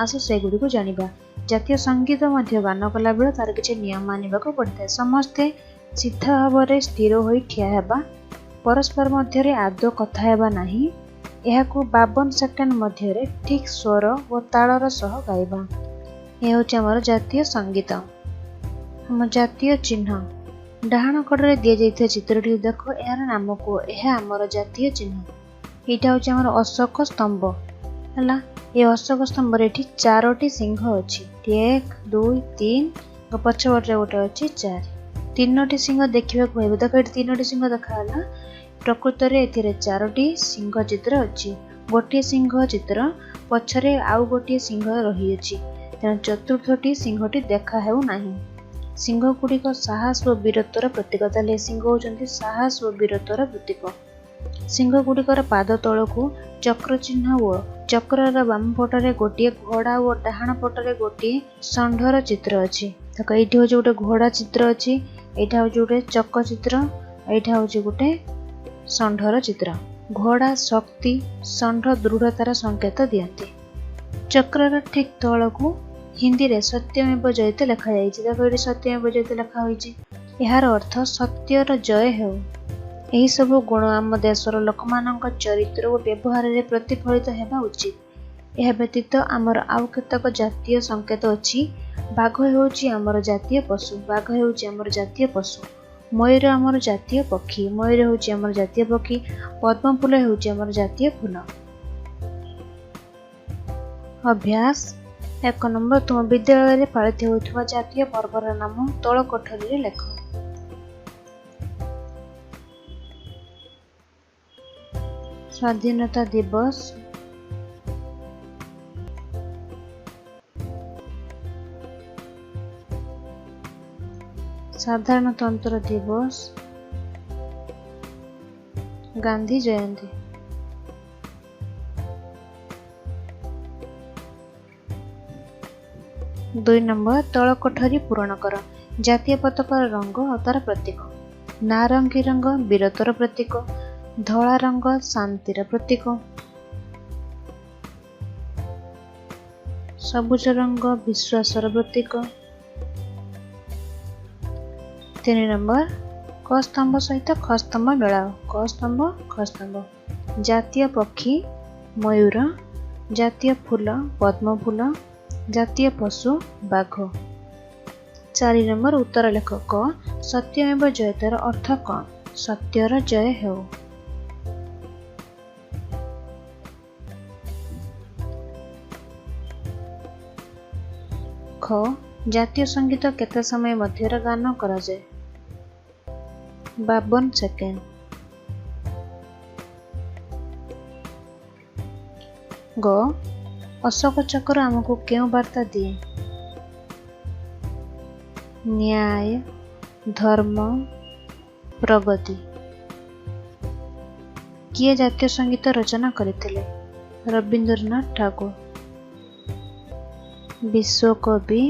ଆସ ସେଗୁଡ଼ିକୁ ଜାଣିବା। ଜାତୀୟ ସଙ୍ଗୀତ ମଧ୍ୟ ଗାନ କଲାବେଳେ ତାର କିଛି ନିୟମ ମାନିବାକୁ ପଡ଼ିଥାଏ। ସମସ୍ତେ ସିଧା ଭାବରେ ସ୍ଥିର ହୋଇ ଠିଆ ହେବା। ପରସ୍ପର ମଧ୍ୟରେ ଆଦୌ କଥା ହେବା ନାହିଁ। ଏହାକୁ 52 ସେକେଣ୍ଡ ମଧ୍ୟରେ ଠିକ୍ ସ୍ୱର ଓ ତାଳର ସହ ଗାଇବା। ଏହା ହେଉଛି ଆମର ଜାତୀୟ ସଙ୍ଗୀତ। ଆମ ଜାତୀୟ ଚିହ୍ନ। ଡାହାଣ କଡ଼ରେ ଦିଆଯାଇଥିବା ଚିତ୍ରଟିକୁ ଦେଖ, ଏହାର ନାମ କୁହ। ଏହା ଆମର ଜାତୀୟ ଚିହ୍ନ। ଏଇଟା ହେଉଛି ଆମର ଅଶୋକ ସ୍ତମ୍ଭ ହେଲା। ଏ ଅଶୋକ ସ୍ତମ୍ଭରେ ଏଠି 4ଟି ସିଂହ ଅଛି। 1, 2, 3, ପଛପଟରେ ଗୋଟେ ଅଛି 4। 3ଟି ସିଂହ ଦେଖିବାକୁ ପାଇବ। ଦେଖ ଏଠି 3ଟି ସିଂହ ଦେଖାହେଲା। ପ୍ରକୃତରେ ଏଥିରେ 4ଟି ସିଂହ ଚିତ୍ର ଅଛି। ଗୋଟିଏ ସିଂହ ଚିତ୍ର ପଛରେ ଆଉ ଗୋଟିଏ ସିଂହ ରହିଅଛି। ତେଣୁ ଚତୁର୍ଥଟି ସିଂହଟି ଦେଖା ହେଉନାହିଁ। ସିଂହ ଗୁଡ଼ିକ ସାହସ ଓ ବୀରତ୍ୱର ପ୍ରତୀକ। ତାହେଲେ ସିଂହ ହେଉଛନ୍ତି ସାହସ ଓ ବୀରତ୍ୱର ପ୍ରତୀକ। ସିଂହ ଗୁଡ଼ିକର ପାଦ ତଳକୁ ଚକ୍ର ଚିହ୍ନ ଓ ଚକ୍ରର ବାମ ପଟରେ ଗୋଟିଏ ଘୋଡ଼ା ଓ ଡାହାଣ ପଟରେ ଗୋଟିଏ ଷଣ୍ଢର ଚିତ୍ର ଅଛି। ଦେଖ ଏଇଠି ହେଉଛି ଗୋଟେ ଘୋଡ଼ା ଚିତ୍ର ଅଛି, ଏଇଟା ହେଉଛି ଗୋଟେ ଚକ ଚିତ୍ର, ଏଇଟା ହେଉଛି ଗୋଟେ ଷଣ୍ଢର ଚିତ୍ର। ଘୋଡ଼ା ଶକ୍ତି, ଷଣ୍ଢ ଦୃଢ଼ତାର ସଂକେତ ଦିଅନ୍ତି। ଚକ୍ରର ଠିକ୍ ତଳକୁ ହିନ୍ଦୀରେ ସତ୍ୟମେବ ଜୟତେ ଲେଖାଯାଇଛି। ଦେଖ ଏଠି ସତ୍ୟମେବ ଜୟତେ ଲେଖା ହୋଇଛି। ଏହାର ଅର୍ଥ ସତ୍ୟର ଜୟ ହେଉ। ଏହିସବୁ ଗୁଣ ଆମ ଦେଶର ଲୋକମାନଙ୍କ ଚରିତ୍ର ଓ ବ୍ୟବହାରରେ ପ୍ରତିଫଳିତ ହେବା ଉଚିତ। ଏହା ବ୍ୟତୀତ ଆମର ଆଉ କେତେକ ଜାତୀୟ ସଂକେତ ଅଛି। ବାଘ ହେଉଛି ଆମର ଜାତୀୟ ପଶୁ। ବାଘ ହେଉଛି ଆମର ଜାତୀୟ ପଶୁ। ମୟୂର ଆମର ଜାତୀୟ ପକ୍ଷୀ। ମୟୂର ହେଉଛି ଆମର ଜାତୀୟ ପକ୍ଷୀ। ପଦ୍ମ ଫୁଲ ହେଉଛି ଆମର ଜାତୀୟ ଫୁଲ। ଅଭ୍ୟାସ 1 ନମ୍ବର। ତୁମ ବିଦ୍ୟାଳୟରେ ପାଳିତ ହେଉଥିବା ଜାତୀୟ ପର୍ବର ନାମ ତଳ କୋଠରୀରେ ଲେଖ। ସ୍ୱାଧୀନତା ଦିବସ, ସାଧାରଣତନ୍ତ୍ର ଦିବସ, ଗାନ୍ଧୀ ଜୟନ୍ତୀ। 2 ନମ୍ବର। ତଳ କୋଠରୀ ପୂରଣ କର। ଜାତୀୟ ପତାକାର ରଙ୍ଗ ଓ ତାର ପ୍ରତୀକ। ନାରଙ୍ଗୀ ରଙ୍ଗ ବୀରତ୍ୱର ପ୍ରତୀକ। ଧଳା ରଙ୍ଗ ଶାନ୍ତିର ପ୍ରତୀକ। ସବୁଜ ରଙ୍ଗ ବିଶ୍ୱାସର ପ୍ରତୀକ। 3 ନମ୍ବର। କ ସ୍ତମ୍ଭ ସହିତ ଖ ସ୍ତମ୍ଭ ମିଳାଅ। କ ସ୍ତମ୍ଭ, ଖ ସ୍ତମ୍ଭ। ଜାତୀୟ ପକ୍ଷୀ ମୟୂର। ଜାତୀୟ ଫୁଲ ପଦ୍ମ ଫୁଲ। ଜାତୀୟ ପଶୁ ବାଘ। 4 नंबर उत्तर लेख क सत्यमेव जयतेर अर्थ कौन? सत्यर जय हेउ। ख जातीय संगीत केते समय मध्यर गान करा जाए? 52 सेकेंड। ग अशोक चक्र आमको क्यों वार्ता दिए? न्याय, धर्म, प्रगति। किए जातीय संगीत रचना करथिले? रवींद्रनाथ ठाकुर। विश्वकवि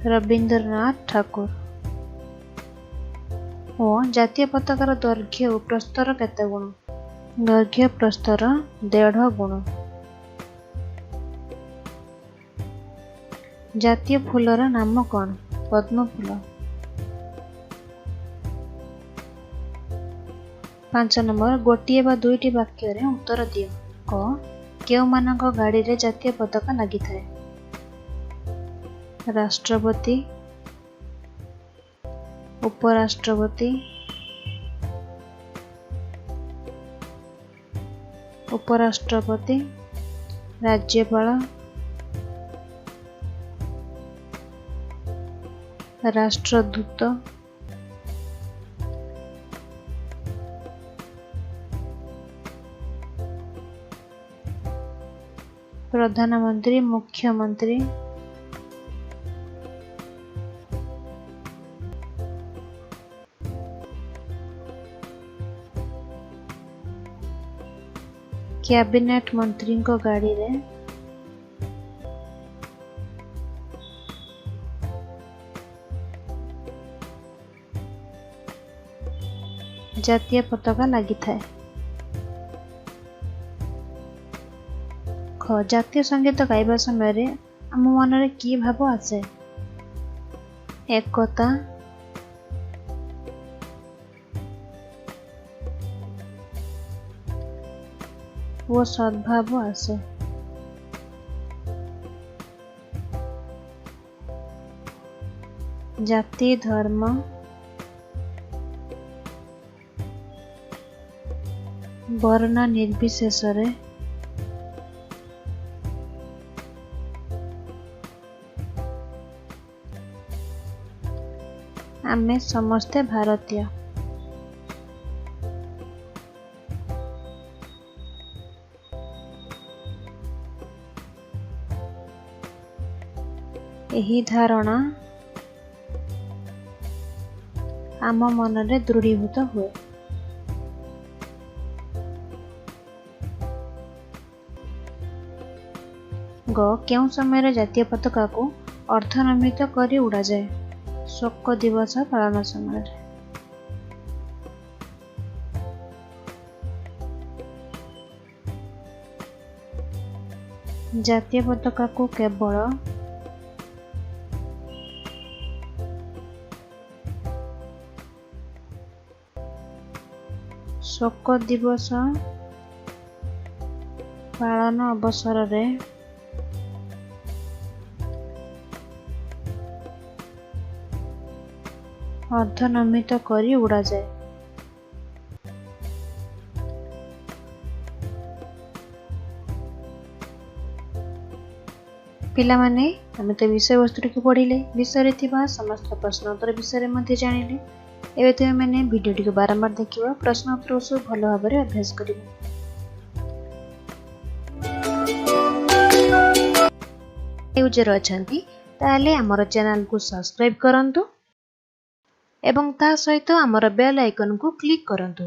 रवींद्रनाथ ठाकुर। ओ जातीय पताकार दैर्घ्य और प्रस्तर केते गुण? दैर्घ्य प्रस्तर 1.5 गुण। जातीय फूलर नाम कौन? पद्म फूल। 5 नंबर गोटिए बा दुईटी वाक्य रे उत्तर दियो। क केउ मानक गाड़ी रे जातीय पताका लागि थाए? राष्ट्रपति, उपराष्ट्रपति, उपराष्ट्रपति, राज्यपाल, राष्ट्रदूत, प्रधानमंत्री, मुख्यमंत्री, कैबिनेट मंत्री को गाड़ी रे जातीय पताका लागि थाए। ख जातीय संगीत गाइबा समय रे आम मन रे की भाव आसे? एकता, वो सद्भाव आसे। जाति, धर्म, वर्ण निर्विशेष रे आमे समस्ते भारतीय। एही धारणा आम मन रे दृढ़ीभूत हुए। ग केउं समय जातीय पताका को अर्धनमित करी उड़ा जाए? शोक दिवस पालन समय। जातीय पताका को केवल शोक दिवस पालन अवसर रे अर्धनमित करी उड़ा जाए। पिला माने आमे तो विषय वस्तु को पढ़िले, विषय रे थिबा समस्त प्रश्न उत्तर विषय मध्ये जानिले। एबे तुमे माने वीडियो को बारंबार देखिबा, प्रश्न उत्तर सब भलो भाबरे अभ्यास करिबा। यूजर अछंती ताले हमर चैनल को सब्सक्राइब करंतु एवं ता सहित हमर बेल आइकन को क्लिक करंतु।